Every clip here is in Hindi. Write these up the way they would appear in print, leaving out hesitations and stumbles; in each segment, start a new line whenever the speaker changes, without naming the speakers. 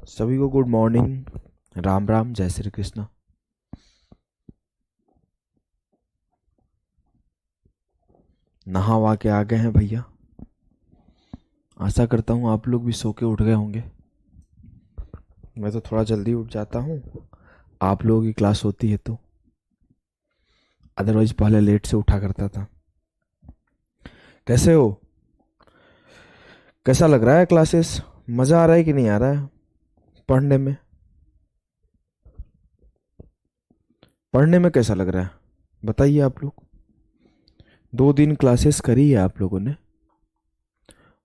सभी को गुड मॉर्निंग। राम राम, जय श्री कृष्ण। नहा वहा के आ गए हैं भैया। आशा करता हूँ आप लोग भी सो के उठ गए होंगे। मैं तो थोड़ा जल्दी उठ जाता हूँ, आप लोगों की क्लास होती है तो। अदरवाइज पहले लेट से उठा करता था। कैसे हो? कैसा लग रहा है क्लासेस? मज़ा आ रहा है कि नहीं आ रहा है पढ़ने में? पढ़ने में कैसा लग रहा है बताइए आप लोग। 2 दिन क्लासेस करी है आप लोगों ने।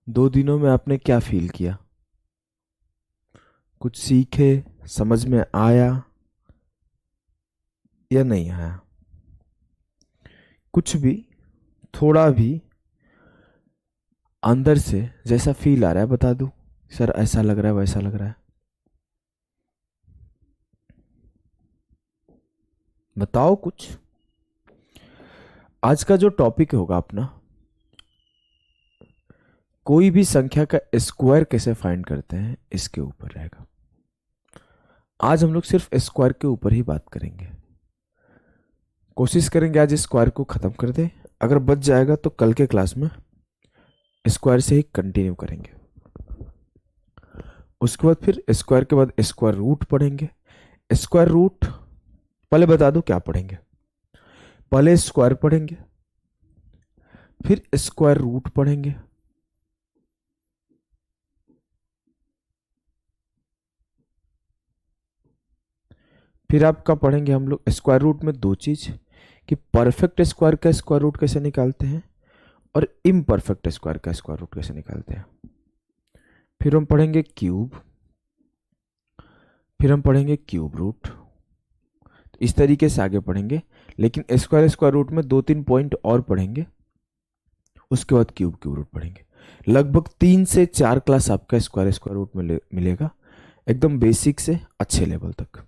2 दिनों में आपने क्या फील किया? कुछ सीखे? समझ में आया या नहीं आया? कुछ भी, थोड़ा भी अंदर से जैसा फील आ रहा है बता दो। सर ऐसा लग रहा है, वैसा लग रहा है, बताओ कुछ। आज का जो टॉपिक होगा अपना, कोई भी संख्या का स्क्वायर कैसे फाइंड करते हैं, इसके ऊपर रहेगा। आज हम लोग सिर्फ स्क्वायर के ऊपर ही बात करेंगे। कोशिश करेंगे आज स्क्वायर को खत्म कर दे। अगर बच जाएगा तो कल के क्लास में स्क्वायर से ही कंटिन्यू करेंगे। उसके बाद फिर स्क्वायर के बाद स्क्वायर रूट पढ़ेंगे। स्क्वायर रूट पहले बता दो क्या पढ़ेंगे। पहले स्क्वायर पढ़ेंगे, फिर स्क्वायर रूट पढ़ेंगे, फिर आपका पढ़ेंगे हम लोग स्क्वायर रूट में दो चीज, कि परफेक्ट स्क्वायर का स्क्वायर रूट कैसे निकालते हैं और इम्परफेक्ट स्क्वायर का स्क्वायर रूट कैसे निकालते हैं। फिर हम पढ़ेंगे क्यूब, फिर हम पढ़ेंगे क्यूब रूट। इस तरीके से आगे पढ़ेंगे, लेकिन स्क्वायर स्क्वायर रूट में 2-3 पॉइंट और पढ़ेंगे। उसके बाद क्यूब क्यूब रूट पढ़ेंगे। लगभग 3 से 4 क्लास आपका स्क्वायर स्क्वायर रूट में मिलेगा, एकदम बेसिक से अच्छे लेवल तक।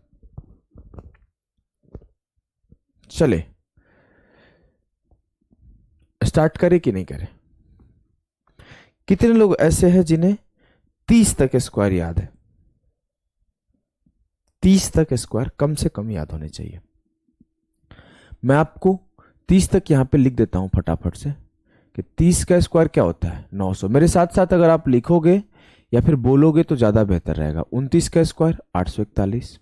चले स्टार्ट करें कि नहीं करें? कितने लोग ऐसे हैं जिन्हें 30 तक स्क्वायर याद है? 30 तक स्क्वायर कम से कम याद होने चाहिए। मैं आपको 30 तक यहां पे लिख देता हूं फटाफट से, कि 30 का स्क्वायर क्या होता है 900। मेरे साथ साथ अगर आप लिखोगे या फिर बोलोगे तो ज्यादा बेहतर रहेगा। 29 का स्क्वायर 841,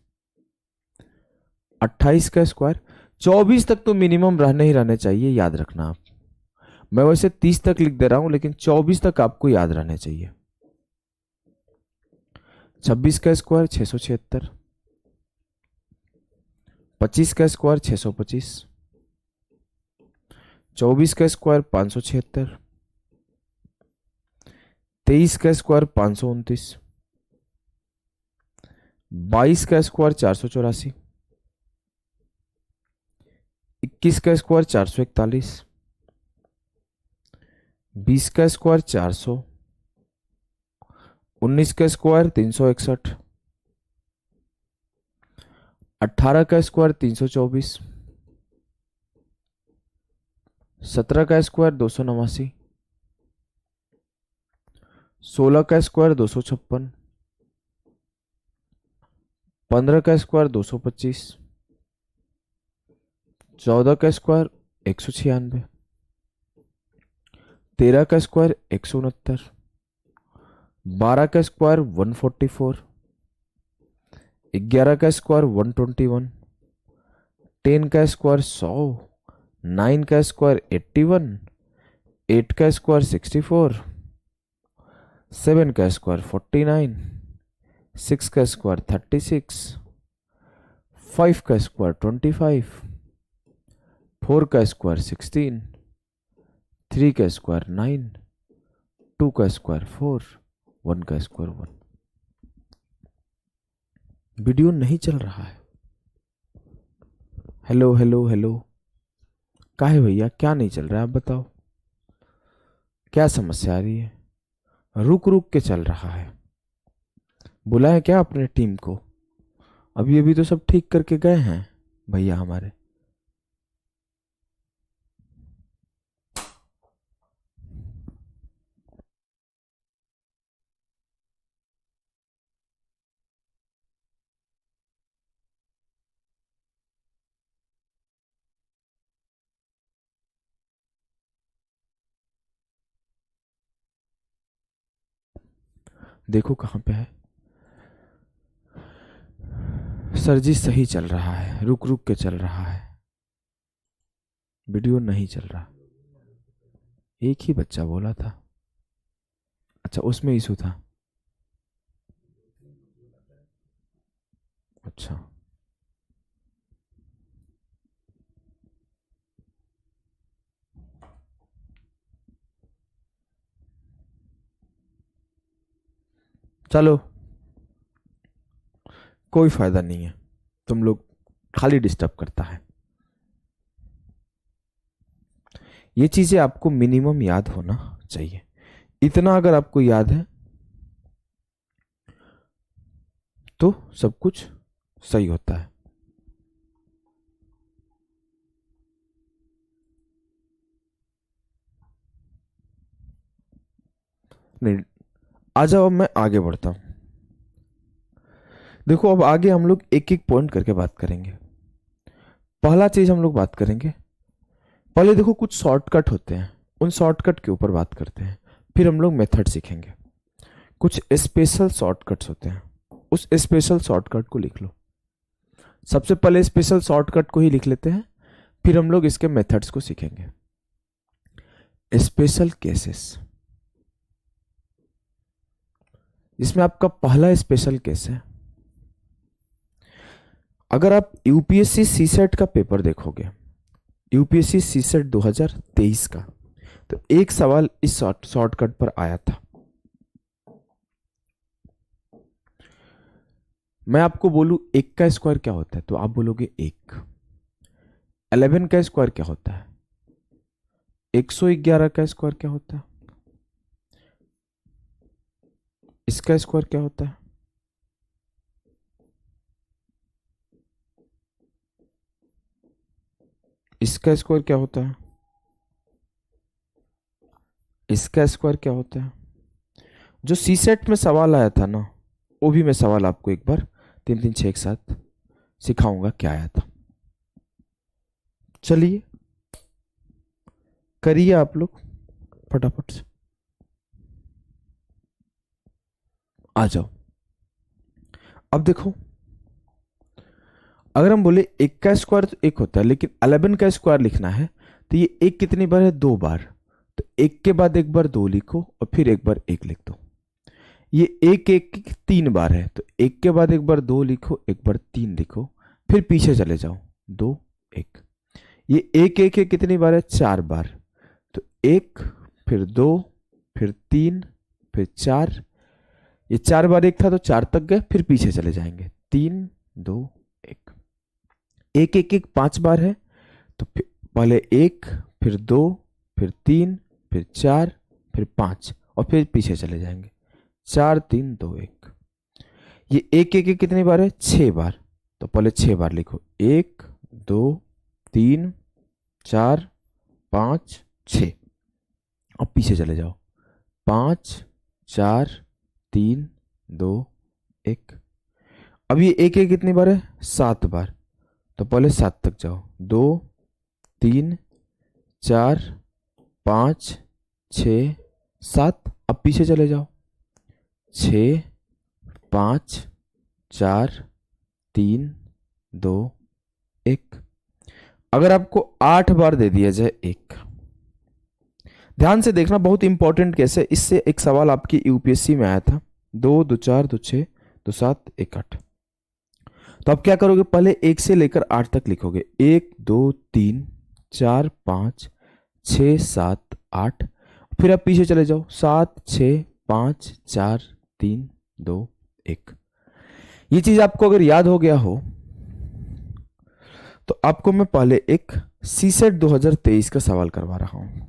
28 का स्क्वायर 24 तक तो मिनिमम रहने ही रहने चाहिए, याद रखना आप। मैं वैसे 30 तक लिख दे रहा हूं, लेकिन 24 तक आपको याद रहने चाहिए। 26 का स्क्वायर 676, 25 का स्क्वायर 625, 24 का स्क्वायर 576, 23 का स्क्वायर 529, 22 का स्क्वायर 484, 21 का स्क्वायर 441, 20 का स्क्वायर 400, 19 का स्क्वायर 361, 18 का स्क्वायर 324, 17 का स्क्वायर 289, 16 का स्क्वायर 256, 15 का स्क्वायर 225, 14 का स्क्वायर 196, 13 का स्क्वायर 169, 12 का स्क्वायर 144, 11 का स्क्वायर 121, 10 का स्क्वायर 100, 9 का स्क्वायर 81, 8 का स्क्वायर 64, 7 का स्क्वायर 49, 6 का स्क्वायर 36, 5 का स्क्वायर 25, 4 का स्क्वायर 16, 3 का स्क्वायर 9, 2 का स्क्वायर 4, 1 का स्क्वायर 1। वीडियो नहीं चल रहा है। हेलो हेलो हेलो, काहे भैया क्या नहीं चल रहा है? आप बताओ क्या समस्या आ रही है? रुक रुक के चल रहा है। बुलाए क्या अपने टीम को? अभी अभी तो सब ठीक करके गए हैं भैया हमारे। देखो कहाँ पे है। सर जी सही चल रहा है, रुक रुक के चल रहा है, वीडियो नहीं चल रहा। एक ही बच्चा बोला था। अच्छा उसमें इशू था। अच्छा चलो कोई फायदा नहीं है, तुम लोग खाली डिस्टर्ब करता है। ये चीजें आपको मिनिमम याद होना चाहिए। इतना अगर आपको याद है तो सब कुछ सही होता है। नहीं, आ जाओ, अब मैं आगे बढ़ता हूं। देखो अब आगे हम लोग एक एक पॉइंट करके बात करेंगे। पहला चीज हम लोग बात करेंगे, पहले देखो कुछ शॉर्टकट होते हैं, उन शॉर्टकट के ऊपर बात करते हैं, फिर हम लोग मेथड सीखेंगे। कुछ स्पेशल शॉर्टकट्स होते हैं, उस स्पेशल शॉर्टकट को लिख लो। सबसे पहले स्पेशल शॉर्टकट को ही लिख लेते हैं, फिर हम लोग इसके मेथड्स को सीखेंगे। स्पेशल केसेस, इसमें आपका पहला स्पेशल केस है। अगर आप यूपीएससी सीसेट का पेपर देखोगे, यूपीएससी सीसेट 2023 का, तो एक सवाल इस शॉर्टकट पर आया था। मैं आपको बोलूं 1 का स्क्वायर क्या होता है, तो आप बोलोगे 1। 11 का स्क्वायर क्या होता है, 111 का स्क्वायर क्या होता है, इसका स्क्वायर क्या होता है, इसका स्क्वायर क्या होता है, इसका स्क्वायर क्या होता है। जो सी सेट में सवाल आया था ना, वो भी मैं सवाल आपको एक बार 3 3 6 एक साथ सिखाऊंगा क्या आया था। चलिए करिए आप लोग फटाफट से, आ जाओ। अब देखो, अगर हम बोले 1 का स्क्वायर तो 1 होता है, लेकिन 11 का स्क्वायर लिखना है तो ये 1 कितनी बार है, 2 बार। तो 1 के बाद एक बार 2 लिखो और फिर एक बार 1 लिख दो। ये 1 1 3 बार है, तो 1 के बाद एक बार 2 लिखो, एक बार 3 लिखो, फिर पीछे चले जाओ, 2 1। ये 1 1 1 कितनी बार है, 4 बार। तो 1 फिर 2 फिर 3 फिर 4। ये 4 बार 1 था तो 4 तक गए, फिर पीछे चले जाएंगे, 3 2 1। 1 1 1 5 बार है, तो पहले 1 फिर 2 फिर 3 फिर 4 फिर 5 और फिर पीछे चले जाएंगे, 4 3 2 1। ये 1 1 1 कितनी बार है, 6 बार। तो पहले 6 बार लिखो, 1 2 3 4 5 6। अब पीछे चले जाओ, 5 4 3 2 1। अब ये 1 1 कितनी बार है, 7 बार। तो पहले 7 तक जाओ, 2 3 4 5 6 7। अब पीछे चले जाओ, 6 5 4 3 2 1। अगर आपको 8 बार दे दिया जाए 1, ध्यान से देखना, बहुत इंपॉर्टेंट केस है, इससे एक सवाल आपकी यूपीएससी में आया था, 2 2 4 2 6 2 7 1 8। तो आप क्या करोगे, पहले 1 से लेकर 8 तक लिखोगे, 1 2 3 4 5 6 7 8। फिर आप पीछे चले जाओ, 7 6 5 4 3 2 1। ये चीज आपको अगर याद हो गया हो तो आपको मैं पहले एक सीसेट 2023 का सवाल करवा रहा हूं।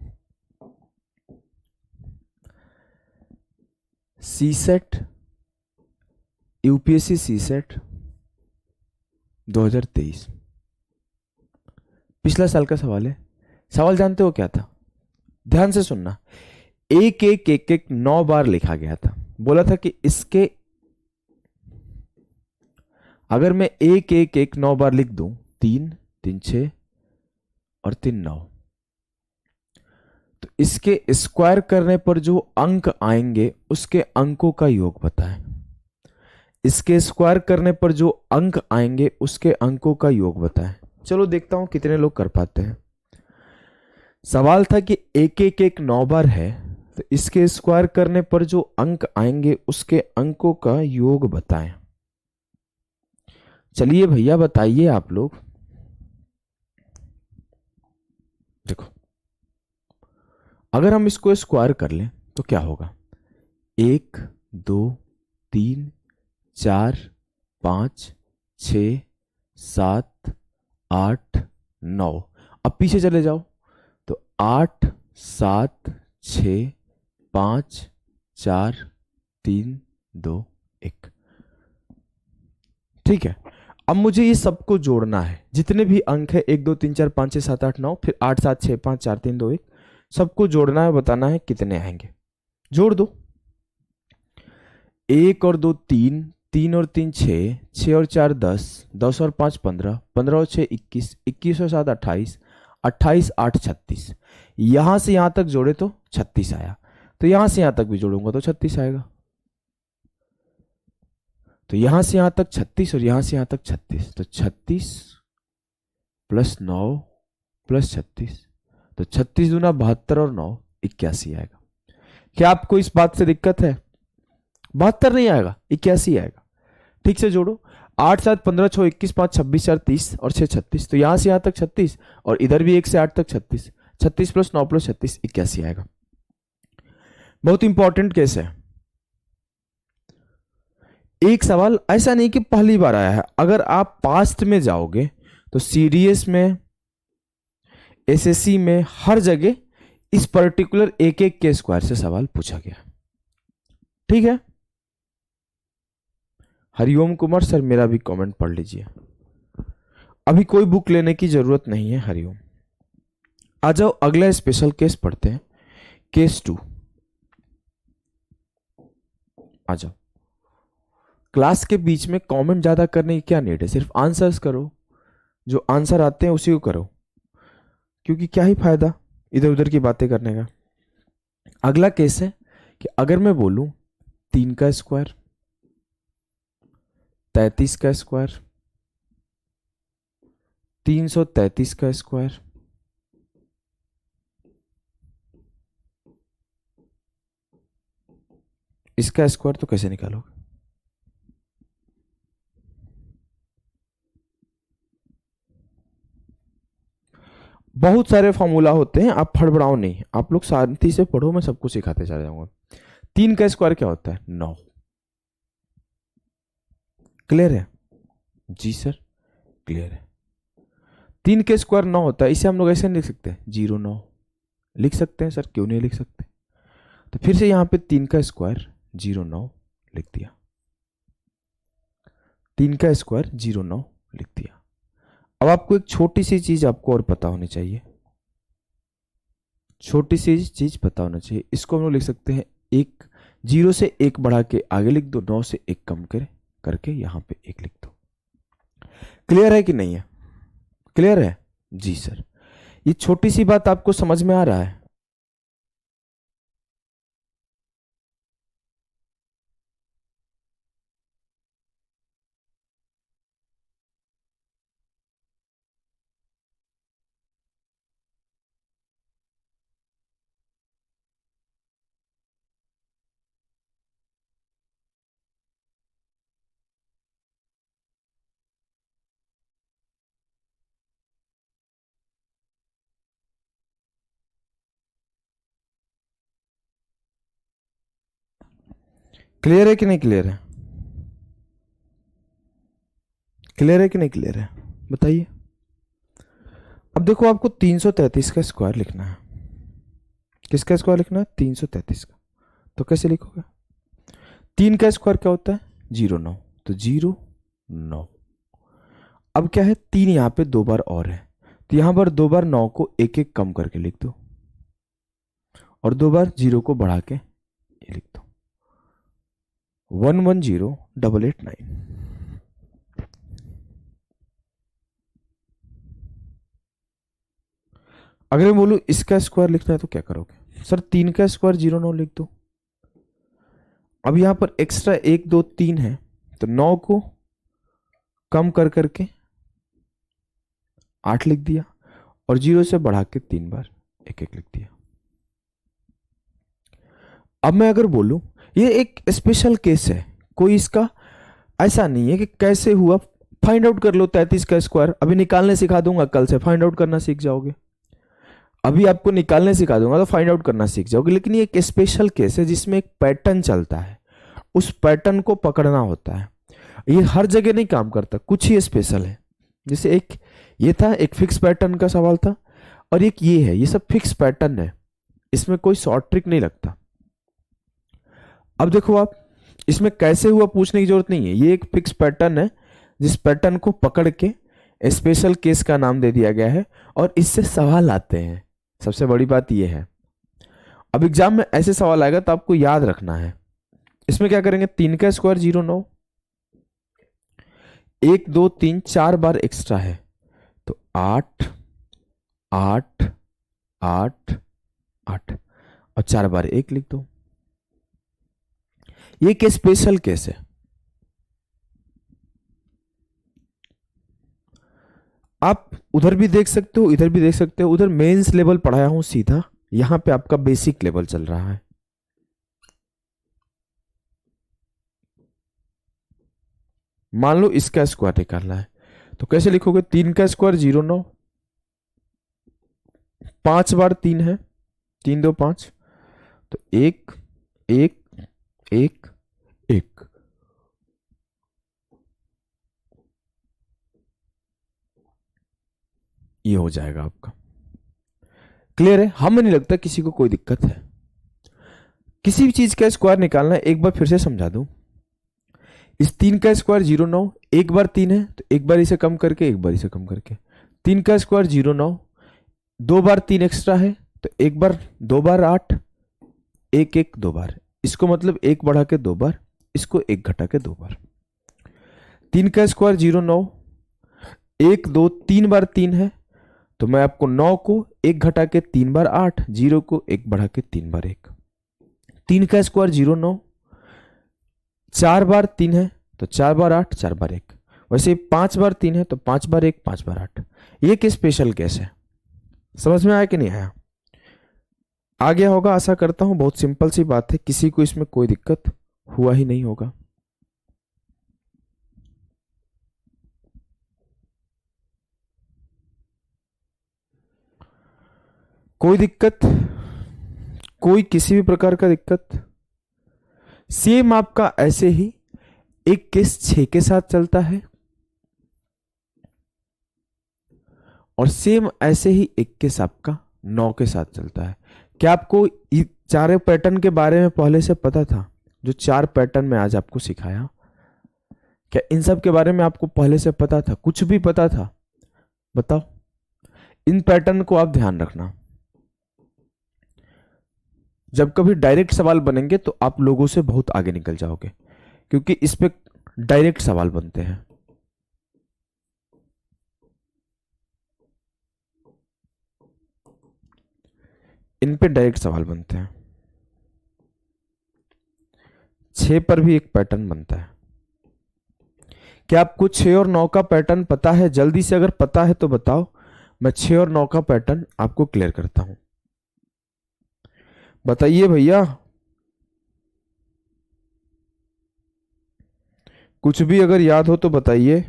सीसेट, यूपीएससी सीसेट 2023, पिछला साल का सवाल है। सवाल जानते हो क्या था, ध्यान से सुनना। 1 1 1 1 9 बार लिखा गया था। बोला था कि इसके अगर मैं 1 1 1 9 बार लिख दूं, 3 3 6 और 3 9, तो इसके स्क्वायर करने पर जो अंक आएंगे उसके अंकों का योग बताएं। इसके स्क्वायर करने पर जो अंक आएंगे उसके अंकों का योग बताएं। चलो देखता हूं कितने लोग कर पाते हैं। सवाल था कि एक एक एक 9 बार है, तो इसके स्क्वायर करने पर जो अंक आएंगे उसके अंकों का योग बताएं। चलिए भैया बताइए आप लोग। देखो, अगर हम इसको स्क्वायर कर लें तो क्या होगा? 1 2 3 4 5 6 7 8 9। अब पीछे चले जाओ तो 8 7 6 5 4 3 2 1। ठीक है, अब मुझे ये सबको जोड़ना है, जितने भी अंक है 1 2 3 4 5 6 7 8 9, फिर 8 7 6 5 4 3 2 1, सबको जोड़ना है, बताना है कितने आएंगे। जोड़ दो। 1 और 2 3, 3 और 3 6, 6 और 4 10, 10 और 5 15, 15 और 6 21, 21 और 7 28, 28 8 36। यहां से यहां तक जोड़े तो 36 आया, तो यहां से यहां तक भी जोड़ूंगा तो 36 आएगा। तो यहां से यहां तक 36 और यहां से यहां तक 36, तो 36 प्लस 9 प्लस 36, तो 36 दूना 72 और 9 81 आएगा। क्या आपको इस बात से दिक्कत है? 72 नहीं आएगा, 81 आएगा। ठीक से जोड़ो। 8 7 15 6 21 5 26 4 30 और 6 36, तो यहां से यहां तक 36 और इधर भी 1 से 8 तक 36, 36 प्लस 9 प्लस 36 81 आएगा। बहुत इंपॉर्टेंट केस है। एक सवाल ऐसा नहीं कि पहली बार आया है, अगर आप पास्ट में जाओगे तो सीडीएस में, एसएससी में, हर जगह इस पर्टिकुलर एक एक के स्क्वायर से सवाल पूछा गया। ठीक है, हरिओम कुमार सर मेरा भी कमेंट पढ़ लीजिए। अभी कोई बुक लेने की जरूरत नहीं है। हरिओम। आ जाओ अगला स्पेशल केस पढ़ते हैं, केस 2। आ जाओ। क्लास के बीच में कमेंट ज्यादा करने की क्या नीड है, सिर्फ आंसर्स करो, जो आंसर आते हैं उसी को करो, क्योंकि क्या ही फायदा इधर उधर की बातें करने का। अगला केस है कि अगर मैं बोलूं 3 का स्क्वायर, 33 का स्क्वायर, 333 का स्क्वायर, इसका स्क्वायर तो कैसे निकालोगे? बहुत सारे फॉर्मूला होते हैं, आप फड़बड़ाओ नहीं, आप लोग शांति से पढ़ो, मैं सबको सिखाते चला जाऊंगा। 3 का स्क्वायर क्या होता है? 9। क्लियर है? जी सर क्लियर है। 3 के स्क्वायर 9 होता है, इसे हम लोग ऐसे नहीं लिख सकते 0 9? लिख सकते हैं सर, क्यों नहीं लिख सकते? तो फिर से यहां पे 3 का स्क्वायर 0 9 लिख दिया। 3 का स्क्वायर 0 9 लिख दिया। अब आपको एक छोटी सी चीज आपको और पता होनी चाहिए, छोटी सी चीज पता होना चाहिए। इसको हम लोग लिख सकते हैं, 1 0 से 1 बढ़ा के आगे लिख दो, 9 से 1 कम करे करके यहां पे 1 लिख दो। क्लियर है कि नहीं है? क्लियर है? जी सर। ये छोटी सी बात आपको समझ में आ रहा है? क्लियर है कि नहीं क्लियर है? क्लियर है कि नहीं क्लियर है? बताइए। अब देखो, आपको 333 का स्क्वायर लिखना है। किसका स्क्वायर लिखना है? 333 का। तो कैसे लिखोगे? 3 का स्क्वायर क्या होता है? 0 9, तो 0 9। अब क्या है, 3 यहां पे 2 बार और है, तो यहां पर 2 बार 9 को एक एक कम करके लिख दो और 2 बार 0 को बढ़ा के ये लिख दो, 110889। अगर मैं बोलूं इसका स्क्वायर लिखना है तो क्या करोगे? सर 3 का स्क्वायर 0 9 लिख दो। अब यहां पर एक्स्ट्रा 1 2 3 है, तो 9 को कम कर करके 8 लिख दिया, और 0 से बढ़ा के 3 बार 1 1 लिख दिया। अब मैं अगर बोलूं ये एक स्पेशल केस है, कोई इसका ऐसा नहीं है कि कैसे हुआ फाइंड आउट कर लो 33 का स्क्वायर, अभी निकालने सिखा दूंगा, कल से फाइंड आउट करना सीख जाओगे। अभी आपको निकालने सिखा दूंगा तो फाइंड आउट करना सीख जाओगे। लेकिन ये एक स्पेशल केस है जिसमें एक पैटर्न चलता है, उस पैटर्न को पकड़ना होता है। ये हर जगह नहीं काम करता, कुछ ही स्पेशल है। जैसे एक ये था, एक फिक्स पैटर्न का सवाल था, और एक ये है, ये सब फिक्स पैटर्न है, इसमें कोई शॉर्ट ट्रिक नहीं लगता। अब देखो आप, इसमें कैसे हुआ पूछने की जरूरत नहीं है, ये एक फिक्स पैटर्न है जिस पैटर्न को पकड़ के स्पेशल केस का नाम दे दिया गया है, और इससे सवाल आते हैं। सबसे बड़ी बात यह है, अब एग्जाम में ऐसे सवाल आएगा तो आपको याद रखना है। इसमें क्या करेंगे, 3 का स्क्वायर 0 9, 1 2 3 4 बार एक्स्ट्रा है, तो 8 8 8 8, और 4 बार 1 लिख दो। ये एक स्पेशल केस है। आप उधर भी देख सकते हो, इधर भी देख सकते हो। उधर मेंस लेवल पढ़ाया हूं सीधा, यहां पे आपका बेसिक लेवल चल रहा है। मान लो इसका स्क्वायर निकालना है, तो कैसे लिखोगे? 3 का स्क्वायर 0 9, 5 बार 3 है, 3 2 5, तो 1 1 1 1, ये हो जाएगा आपका। क्लियर है? हमें नहीं लगता किसी को कोई दिक्कत है। किसी भी चीज का स्क्वायर निकालना है, एक बार फिर से समझा दूं। इस 3 का स्क्वायर 0 9, एक बार 3 है तो एक बार इसे कम करके, एक बार इसे कम करके। 3 का स्क्वायर 0 9, 2 बार 3 एक्स्ट्रा है, तो एक बार 2 बार 8, 1 1 2 बार, इसको मतलब 1 बढ़ा के 2 बार, इसको 1 घटा के 2 बार। 3 का स्क्वायर 0 9, 1 2 3 बार 3 है, तो मैं आपको 9 को 1 घटा के 3 बार 8, 0 को 1 बढ़ा के 3 बार 1। 3 का स्क्वायर 0 9, 4 बार 3 है, तो 4 बार 8, 4 बार 1। वैसे 5 बार 3 है, तो 5 बार 1, 5 बार 8। ये एक स्पेशल केस है। समझ में आया कि नहीं आया? आ गया होगा आशा करता हूं। बहुत सिंपल सी बात है, किसी को इसमें कोई दिक्कत हुआ ही नहीं होगा। कोई दिक्कत, कोई किसी भी प्रकार का दिक्कत? सेम आपका ऐसे ही एक केस 6 के साथ चलता है, और सेम ऐसे ही एक केस आपका 9 के साथ चलता है। क्या आपको चारों पैटर्न के बारे में पहले से पता था? जो 4 पैटर्न में आज आपको सिखाया, क्या इन सब के बारे में आपको पहले से पता था? कुछ भी पता था? बताओ। इन पैटर्न को आप ध्यान रखना। जब कभी डायरेक्ट सवाल बनेंगे तो आप लोगों से बहुत आगे निकल जाओगे, क्योंकि इस पे डायरेक्ट सवाल बनते हैं। इन पे डायरेक्ट सवाल बनते हैं। 6 पर भी एक पैटर्न बनता है। क्या आपको 6 और 9 का पैटर्न पता है? जल्दी से अगर पता है तो बताओ, मैं 6 और 9 का पैटर्न आपको क्लियर करता हूं। बताइए भैया, कुछ भी अगर याद हो तो बताइए।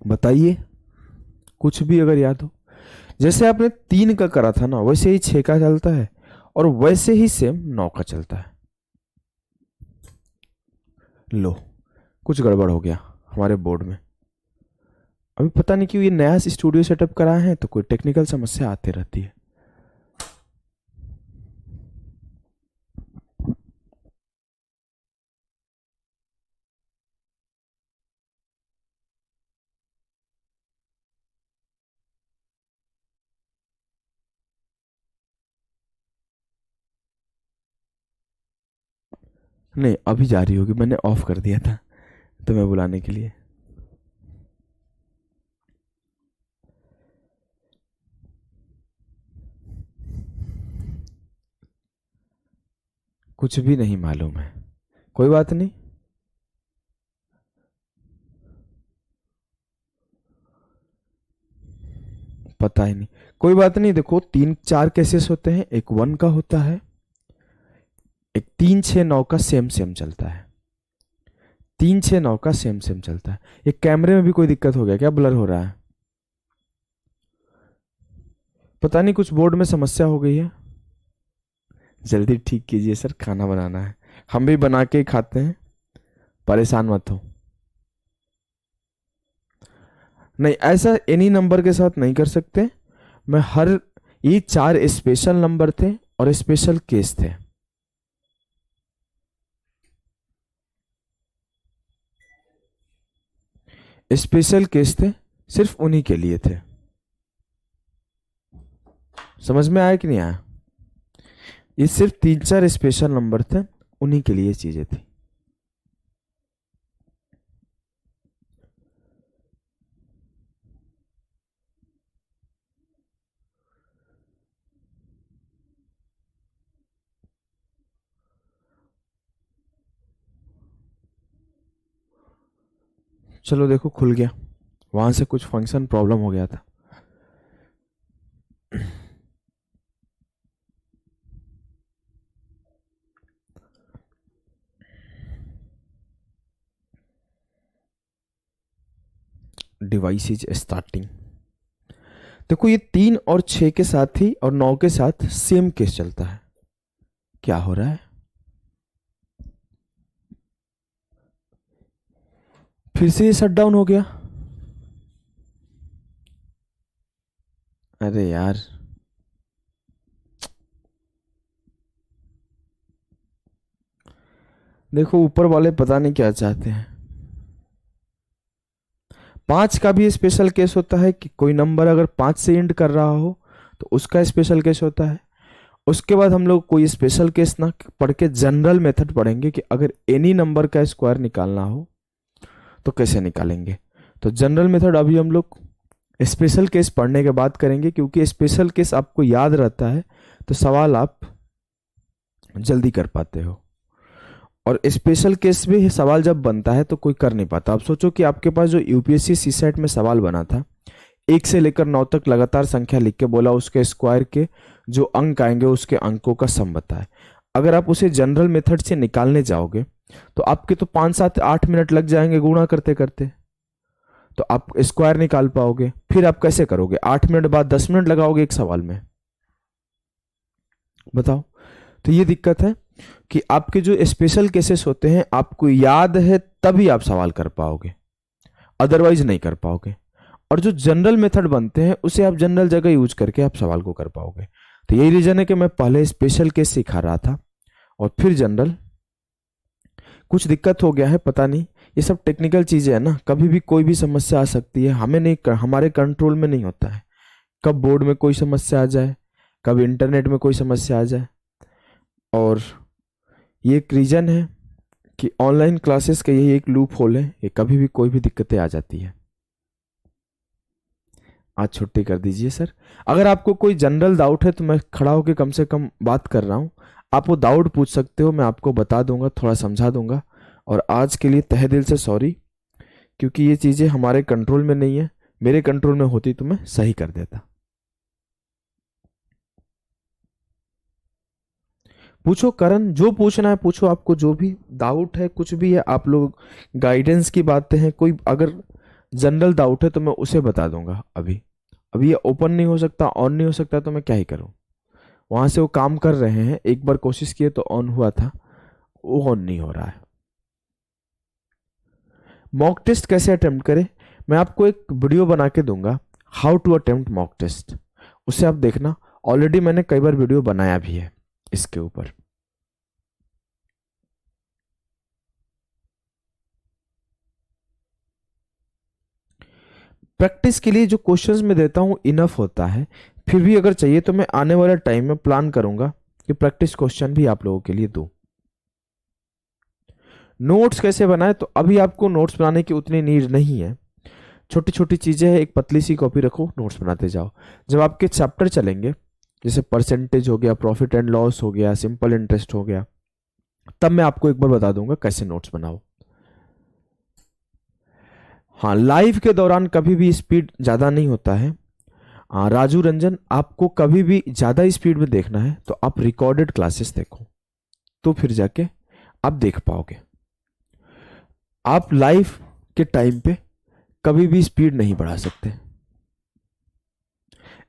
बताइए, कुछ भी अगर याद हो। जैसे आपने 3 का करा था ना, वैसे ही 6 का चलता है, और वैसे ही सेम 9 का चलता है। लो, कुछ गड़बड़ हो गया हमारे बोर्ड में। अभी पता नहीं क्यों ये नया स्टूडियो सेटअप कराए हैं, तो कोई टेक्निकल समस्या आती रहती है। नहीं, अभी जा रही होगी, मैंने ऑफ कर दिया था तुम्हें बुलाने के लिए। कुछ भी नहीं मालूम है, कोई बात नहीं। पता ही नहीं, कोई बात नहीं। देखो, 3 4 केसेस होते हैं, एक 1 का होता है, एक 3 6 9 का सेम सेम चलता है। 3 6 9 का सेम सेम चलता है। ये कैमरे में भी कोई दिक्कत हो गया क्या, ब्लर हो रहा है? पता नहीं, कुछ बोर्ड में समस्या हो गई है। जल्दी ठीक कीजिए सर, खाना बनाना है, हम भी बना के ही खाते हैं, परेशान मत हो। नहीं, ऐसा एनी नंबर के साथ नहीं कर सकते। मैं हर, ये 4 स्पेशल नंबर थे और स्पेशल केस थे। स्पेशल केस थे, सिर्फ उन्हीं के लिए थे। समझ में आया कि नहीं आया? ये सिर्फ 3 4 स्पेशल नंबर थे, उन्हीं के लिए चीजें थी। चलो देखो, खुल गया। वहां से कुछ फंक्शन प्रॉब्लम हो गया था। Device is starting. देखो, ये 3 और 6 के साथ ही और 9 के साथ सेम केस चलता है। क्या हो रहा है? फिर से ये शट डाउन हो गया। अरे यार, देखो ऊपर वाले पता नहीं क्या चाहते हैं। 5 का भी स्पेशल केस होता है कि कोई नंबर अगर 5 से एंड कर रहा हो तो उसका स्पेशल केस होता है। उसके बाद हम लोग कोई स्पेशल केस ना पढ़ के जनरल मेथड पढ़ेंगे कि अगर एनी नंबर का स्क्वायर निकालना हो तो कैसे निकालेंगे। तो जनरल मेथड अभी हम लोग स्पेशल केस पढ़ने के बाद करेंगे, क्योंकि स्पेशल केस आपको याद रहता है तो सवाल आप जल्दी कर पाते हो। और स्पेशल केस में सवाल जब बनता है तो कोई कर नहीं पाता। अब सोचो कि आपके पास जो यूपीएससी सीसेट में सवाल बना था, 1 से लेकर 9 तक लगातार संख्या लिख के बोला उसके स्क्वायर के जो अंक आएंगे उसके अंकों का सम बताए। अगर आप उसे जनरल मेथड से निकालने जाओगे तो आपके तो 5 7 8 मिनट लग जाएंगे गुणा करते करते, तो आप स्क्वायर निकाल पाओगे। फिर आप कैसे करोगे? 8 मिनट बाद 10 मिनट लगाओगे एक सवाल में, बताओ। तो ये दिक्कत है कि आपके जो स्पेशल केसेस होते हैं आपको याद है तभी आप सवाल कर पाओगे, अदरवाइज नहीं कर पाओगे। और जो जनरल मेथड बनते हैं उसे आप जनरल जगह यूज करके आप सवाल को कर पाओगे। तो यही रीजन है कि मैं पहले स्पेशल केस सिखा रहा था और फिर जनरल। कुछ दिक्कत हो गया है, पता नहीं, ये सब टेक्निकल चीजें है ना, कभी भी कोई भी समस्या आ सकती है, हमें नहीं, हमारे कंट्रोल में नहीं होता है। कब बोर्ड में कोई समस्या आ जाए, कब इंटरनेट में कोई समस्या आ जाए। और ये एक रीजन है कि ऑनलाइन क्लासेस का यही एक लूप होल है, ये कभी भी कोई भी दिक्कतें आ जाती है। आज छुट्टी कर दीजिए सर। अगर आपको कोई जनरल डाउट है तो मैं खड़ा होकर कम से कम बात कर रहा हूँ, आप वो डाउट पूछ सकते हो, मैं आपको बता दूंगा, थोड़ा समझा दूंगा। और आज के लिए तहे दिल से सॉरी, क्योंकि ये चीज़ें हमारे कंट्रोल में नहीं है। मेरे कंट्रोल में होती तो मैं सही कर देता। पूछो करण, जो पूछना है पूछो, आपको जो भी डाउट है कुछ भी है, आप लोग गाइडेंस की बातें हैं, कोई अगर जनरल डाउट है तो मैं उसे बता दूंगा। अभी अभी ये ओपन नहीं हो सकता, ऑन नहीं हो सकता, तो मैं क्या ही करूं। वहां से वो काम कर रहे हैं, एक बार कोशिश किए तो ऑन हुआ था, वो ऑन नहीं हो रहा है। मॉक टेस्ट कैसे अटेम्प्ट करें, मैं आपको एक वीडियो बना के दूंगा, how to attempt mock test, उसे आप देखना। ऑलरेडी मैंने कई बार वीडियो बनाया भी है इसके ऊपर। प्रैक्टिस के लिए जो क्वेश्चंस मैं देता हूँ इनफ होता है, फिर भी अगर चाहिए तो मैं आने वाले टाइम में प्लान करूंगा कि प्रैक्टिस क्वेश्चन भी आप लोगों के लिए दूं। नोट्स कैसे बनाए, तो अभी आपको नोट्स बनाने की उतनी नीड नहीं है, छोटी छोटी चीजें हैं, एक पतली सी कॉपी रखो, नोट्स बनाते जाओ। जब आपके चैप्टर चलेंगे, जैसे परसेंटेज हो गया, प्रॉफिट एंड लॉस हो गया, सिंपल इंटरेस्ट हो गया, तब मैं आपको एक बार बता दूंगा कैसे नोट्स बनाओ। हाँ, लाइव के दौरान कभी भी स्पीड ज़्यादा नहीं होता है। हाँ राजू रंजन, आपको कभी भी ज़्यादा स्पीड में देखना है तो आप रिकॉर्डेड क्लासेस देखो, तो फिर जाके आप देख पाओगे। आप लाइव के टाइम पे कभी भी स्पीड नहीं बढ़ा सकते।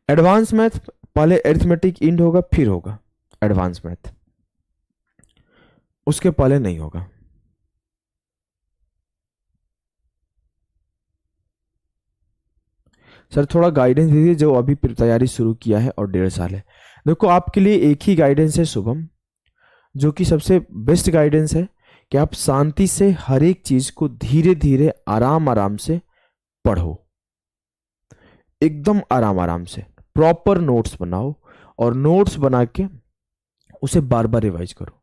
एडवांस मैथ पहले अरिथमेटिक इंड होगा, फिर होगा एडवांस मैथ, उसके पहले नहीं होगा। सर थोड़ा गाइडेंस दीजिए, जो अभी तैयारी शुरू किया है और 1.5 साल है। देखो आपके लिए एक ही गाइडेंस है शुभम, जो कि सबसे बेस्ट गाइडेंस है, कि आप शांति से हर एक चीज को धीरे धीरे आराम आराम से पढ़ो, एकदम आराम आराम से प्रॉपर नोट्स बनाओ, और नोट्स बना के उसे बार बार रिवाइज करो।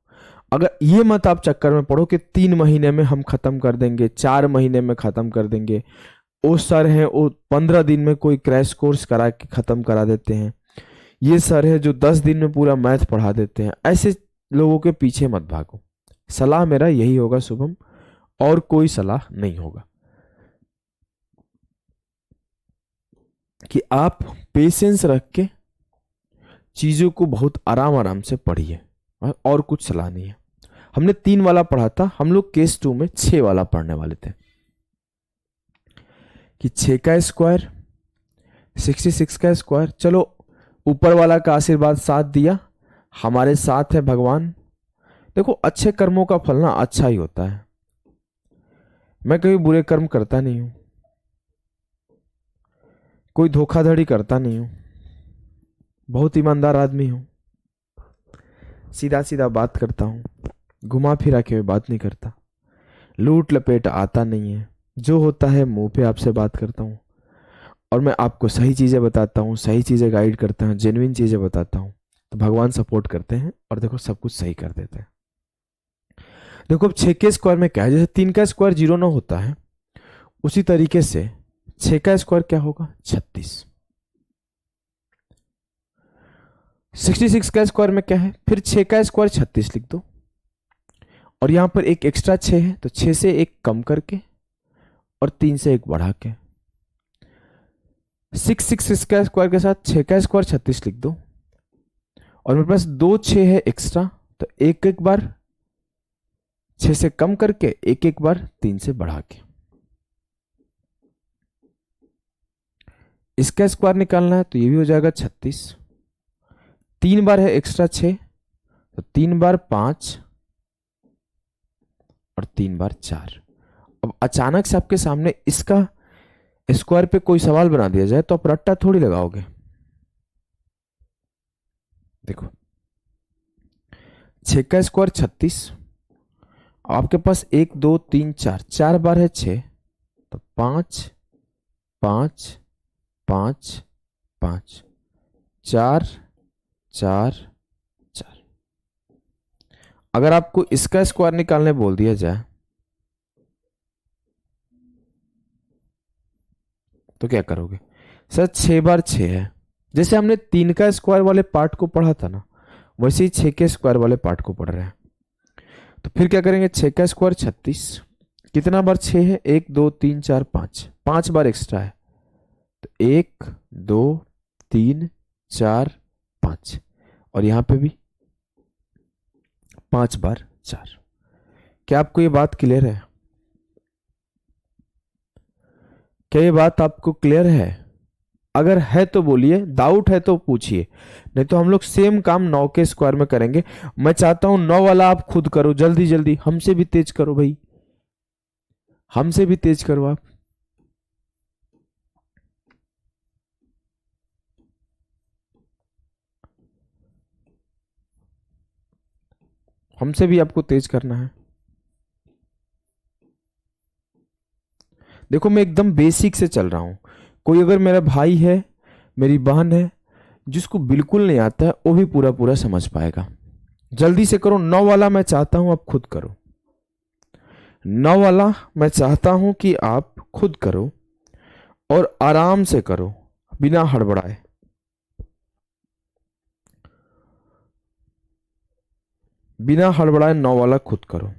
अगर ये मत आप चक्कर में पढ़ो कि 3 महीने में हम खत्म कर देंगे, 4 महीने में खत्म कर देंगे, वो सर है वो 15 दिन में कोई क्रैश कोर्स करा के खत्म करा देते हैं, ये सर है जो 10 दिन में पूरा मैथ पढ़ा देते हैं, ऐसे लोगों के पीछे मत भागो। सलाह मेरा यही होगा शुभम, और कोई सलाह नहीं होगा, कि आप पेशेंस रख के चीजों को बहुत आराम आराम से पढ़िए, और कुछ सलाह नहीं है। हमने 3 वाला पढ़ा था, हम लोग केस 2 में 6 वाला पढ़ने वाले थे, कि 6 का स्क्वायर 66 का स्क्वायर। चलो ऊपर वाला का आशीर्वाद साथ दिया, हमारे साथ है भगवान। देखो अच्छे कर्मों का फल ना अच्छा ही होता है, मैं कभी बुरे कर्म करता नहीं हूं, कोई धोखाधड़ी करता नहीं हूं, बहुत ईमानदार आदमी हूं, सीधा सीधा बात करता हूं, घुमा फिरा के बात नहीं करता, लूट लपेट आता नहीं है, जो होता है मुंह पे आपसे बात करता हूं, और मैं आपको सही चीजें बताता हूं, सही चीजें गाइड करता हूं, जेन्युइन चीजें बताता हूं, तो भगवान सपोर्ट करते हैं और देखो सब कुछ सही कर देते हैं। देखो अब 6 के स्क्वायर में क्या है, जैसे 3 का स्क्वायर 0 होता है, उसी तरीके से 6 का स्क्वायर क्या होगा, 36। 66 का स्क्वायर में क्या है, फिर 6 का स्क्वायर 36 लिख दो, और यहां पर एक एक्स्ट्रा 6 है, तो 6 से 1 कम करके और 3 से 1 बढ़ा के 6 का स्क्वायर के साथ 6 का स्क्वायर 36 लिख दो, और मेरे पास 2 6 है एक्स्ट्रा, तो एक एक बार 6 से कम करके एक एक बार 3 से बढ़ा के। इसका स्क्वायर निकालना है तो ये भी हो जाएगा 36, 3 बार है एक्स्ट्रा 6, तो 3 बार 5 और 3 बार 4। अब अचानक से आपके सामने इसका स्क्वायर पे कोई सवाल बना दिया जाए तो आप रट्टा थोड़ी लगाओगे। देखो 6 का स्क्वायर 36, आपके पास 1 2 3 4, 4 बार है 6, तो 5 5 5 5, 4 4 4। अगर आपको इसका स्क्वायर निकालने बोल दिया जाए तो क्या करोगे, सर 6 बार 6 है, जैसे हमने 3 का स्क्वायर वाले पार्ट को पढ़ा था ना, वैसे ही 6 के स्क्वायर वाले पार्ट को पढ़ रहे हैं। तो फिर क्या करेंगे, 6 का स्क्वायर 36, कितना बार 6 है, 1 2 3 4 5, 5 बार एक्स्ट्रा है, तो 1 2 3 4 5, और यहां पे भी 5 बार 4। क्या आपको ये बात क्लियर है, क्या ये बात आपको क्लियर है? अगर है तो बोलिए, डाउट है तो पूछिए, नहीं तो हम लोग सेम काम 9 के स्क्वायर में करेंगे। मैं चाहता हूं 9 वाला आप खुद करो, जल्दी जल्दी, हमसे भी तेज करो भाई, हमसे भी तेज करो आप। हमसे भी आपको तेज करना है। देखो मैं एकदम बेसिक से चल रहा हूं, कोई अगर मेरा भाई है, मेरी बहन है, जिसको बिल्कुल नहीं आता है, वो भी पूरा पूरा समझ पाएगा। जल्दी से करो, 9 वाला मैं चाहता हूं आप खुद करो। 9 वाला मैं चाहता हूं कि आप खुद करो और आराम से करो, बिना हड़बड़ाए। बिना हड़बड़ाए 9 वाला खुद करो।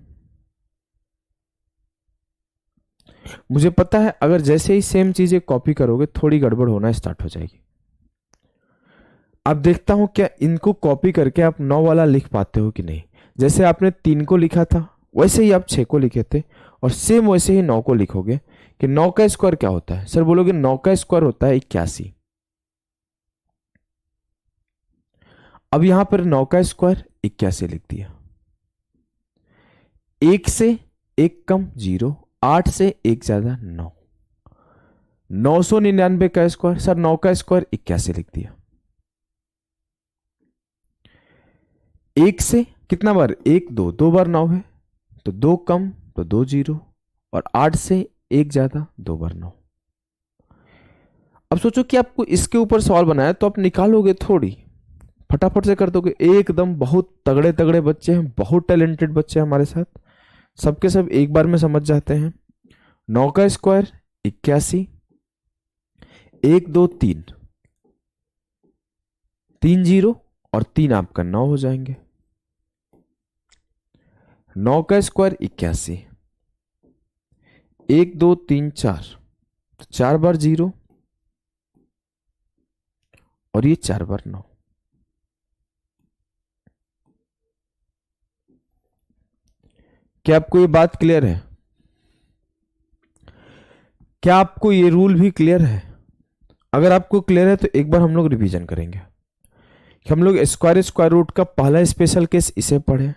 मुझे पता है अगर जैसे ही सेम चीजें कॉपी करोगे थोड़ी गड़बड़ होना स्टार्ट हो जाएगी। अब देखता हूं क्या इनको कॉपी करके आप 9 वाला लिख पाते हो कि नहीं। जैसे आपने 3 को लिखा था वैसे ही आप 6 को लिखे थे, और सेम वैसे ही 9 को लिखोगे। कि 9 का स्क्वायर क्या होता है? सर बोलोगे 9 का स्क्वायर होता है 81। अब यहां पर 9 का स्क्वायर 81 लिख दिया। 1 से 1 कम 0, 8 से 1 ज्यादा 9, 999 का स्क्वायर। सर 9 का स्क्वायर 81 लिख दिया। 1 से कितना बार? 1 2, 2 बार 9 है, तो 2 कम तो 2 0, और 8 से 1 ज्यादा 2 बार 9। अब सोचो कि आपको इसके ऊपर सवाल बनाया तो आप निकालोगे थोड़ी, फटाफट से कर दोगे एकदम। बहुत तगड़े तगड़े बच्चे हैं, बहुत टैलेंटेड बच्चे हैं हमारे साथ, सबके सब एक बार में समझ जाते हैं। 9 का स्क्वायर 81, 1 2 3, 3 0 और 3 आपका 9 हो जाएंगे। 9 का स्क्वायर 81, 1 2 3 4, 4 बार 0 और ये 4 बार 9। क्या आपको ये बात क्लियर है? क्या आपको ये रूल भी क्लियर है? अगर आपको क्लियर है तो एक बार हम लोग रिवीजन करेंगे। हम लोग स्क्वायर रूट का पहला स्पेशल केस इसे पढ़े,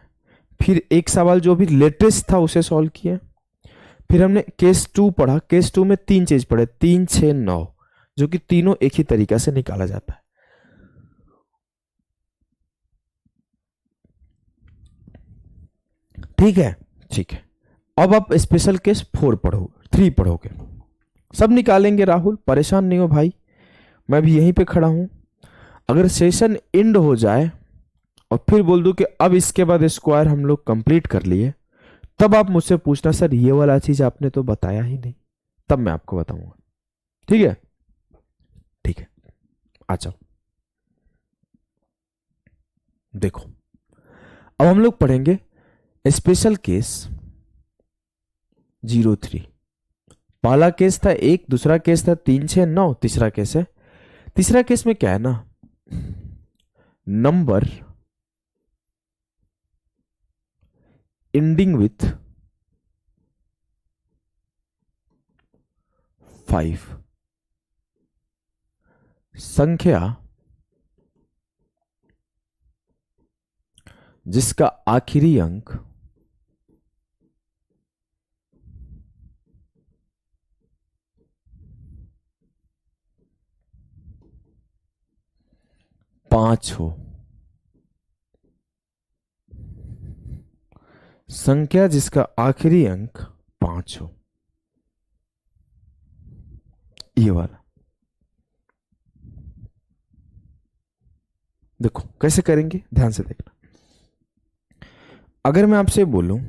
फिर एक सवाल जो भी लेटेस्ट था उसे सॉल्व किया, फिर हमने केस 2 पढ़ा। केस 2 में 3 चीज पढ़े, 3 6 9, जो कि तीनों एक ही तरीका से निकाला जाता है। ठीक है, ठीक है। अब आप स्पेशल केस 4 पढ़ो, 3 पढ़ोगे, सब निकालेंगे। राहुल परेशान नहीं हो भाई, मैं भी यहीं पे खड़ा हूं। अगर सेशन एंड हो जाए और फिर बोल दूं कि अब इसके बाद स्क्वायर हम लोग कंप्लीट कर लिए, तब आप मुझसे पूछना सर ये वाला चीज आपने तो बताया ही नहीं, तब मैं आपको बताऊंगा। ठीक है, ठीक है, आ जाओ। देखो अब हम लोग पढ़ेंगे स्पेशल केस 03। पहला केस था 1, दूसरा केस था 3 6 9, तीसरा केस है। तीसरा केस में क्या है ना, नंबर एंडिंग विथ 5, संख्या जिसका आखिरी अंक 5 हो। संख्या जिसका आखिरी अंक 5 हो, ये वाला। देखो कैसे करेंगे, ध्यान से देखना। अगर मैं आपसे बोलूं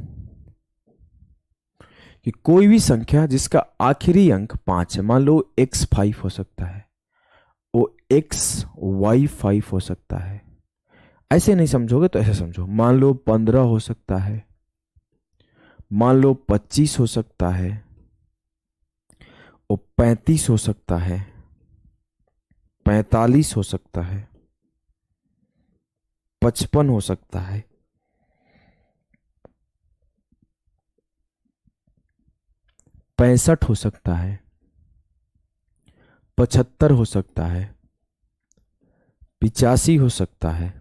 कि कोई भी संख्या जिसका आखिरी अंक 5 है, मान लो x5 हो सकता है, वो xy5 हो सकता है। ऐसे नहीं समझोगे तो ऐसे समझो, मान लो 15 हो सकता है, मान लो 25 हो सकता है, वो 35 हो सकता है, 45 हो सकता है, 55 हो सकता है, 65 हो सकता है, 75 हो सकता है, 85 हो सकता है,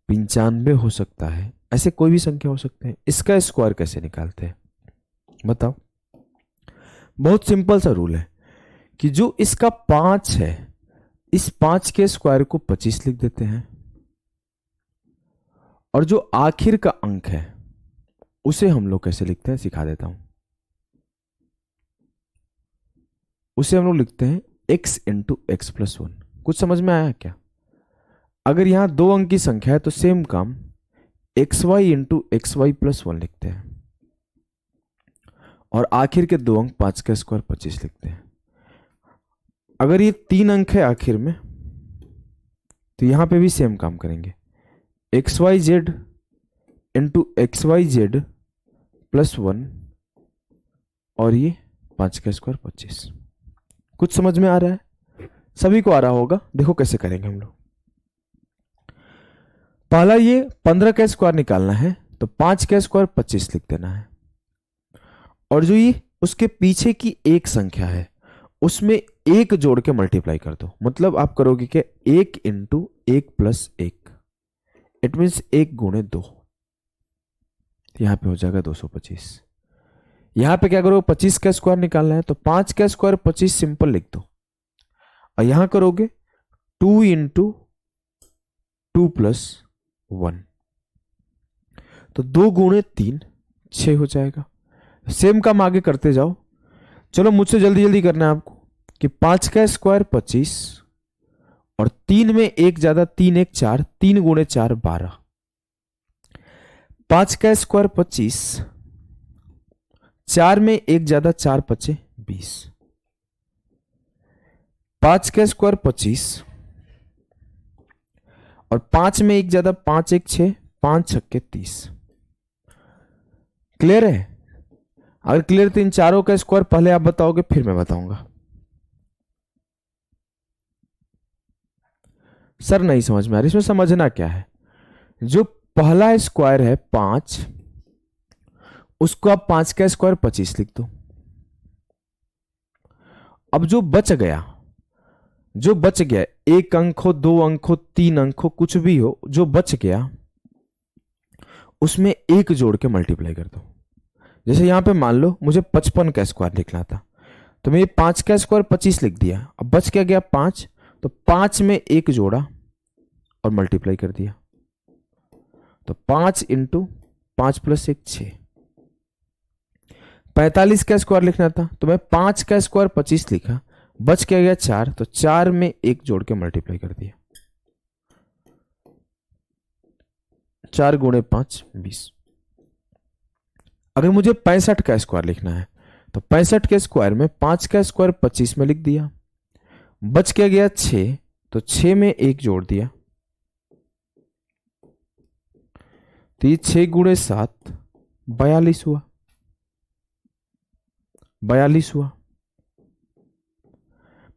95 हो सकता है। ऐसे कोई भी संख्या हो सकते हैं। इसका स्क्वायर कैसे निकालते हैं बताओ? बहुत सिंपल सा रूल है कि जो इसका 5 है, इस 5 के स्क्वायर को 25 लिख देते हैं, और जो आखिर का अंक है उसे हम लोग कैसे लिखते हैं सिखा देता हूं। उसे हम लोग लिखते हैं x इंटू एक्स प्लस 1। कुछ समझ में आया क्या? अगर यहां 2 अंक की संख्या है तो सेम काम xy into x y plus 1 लिखते हैं। और आखिर के दो अंक 5 का स्क्वायर 25 लिखते हैं। अगर ये 3 अंक है आखिर में तो यहां पे भी सेम काम करेंगे, x y z into x y z plus 1 और ये 5 का स्क्वायर 25। कुछ समझ में आ रहा है? सभी को आ रहा होगा। देखो कैसे करेंगे हम लोग। पहला ये 15 का स्क्वायर निकालना है तो 5 का स्क्वायर 25 लिख देना है, और जो ये उसके पीछे की एक संख्या है उसमें एक जोड़ के मल्टीप्लाई कर दो। मतलब आप करोगे कि 1 इंटू 1 प्लस 1, इट मीन्स 1 गुणे 2, यहां पे हो जाएगा 225। यहां पे क्या करोगे, 25 का स्क्वायर निकालना है तो 5 का स्क्वायर 25 सिंपल लिख दो, और यहां करोगे 2 इंटू 2 प्लस 1, तो 2 गुणे 3 6 हो जाएगा। सेम काम आगे करते जाओ। चलो मुझसे जल्दी जल्दी करना है आपको कि 5 का स्क्वायर 25 और 3 में एक ज्यादा 3 1 4, 3 गुणे 4 12, 5 का स्क्वायर 25, 4 में एक ज्यादा 4 पचे 20, 5 का स्क्वायर 25 और 5 में एक ज्यादा 5 1 6, 5 छक्के 30। क्लियर है? अगर क्लियर तो इन चारों का स्क्वायर पहले आप बताओगे फिर मैं बताऊंगा। सर नहीं समझ में आ रही, इसमें समझना क्या है। जो पहला स्क्वायर है 5, उसको आप 5 का स्क्वायर 25 लिख दो। अब जो बच गया, एक अंक हो, 2 अंक हो, 3 अंक हो, कुछ भी हो, जो बच गया उसमें एक जोड़ के मल्टीप्लाई कर दो। जैसे यहां पे मान लो मुझे 55 का स्क्वायर लिखना था तो मैं 5 का स्क्वायर 25 लिख दिया। अब बच क्या गया 5, तो 5 में एक जोड़ा और मल्टीप्लाई कर दिया, तो 5 इंटू 5 प्लस 1 6। 45 का स्क्वायर लिखना था तो मैं 5 का स्क्वायर 25 लिखा, बच क्या गया 4, तो 4 में एक जोड़ के मल्टीप्लाई कर दिया, 4 गुणे 5 20। अगर मुझे 65 का स्क्वायर लिखना है तो 65 के स्क्वायर में 5 का स्क्वायर 25 में लिख दिया, बच क्या गया 6, तो 6 में एक जोड़ दिया, तो ये 6 गुणे 7 42 हुआ, 42 हुआ।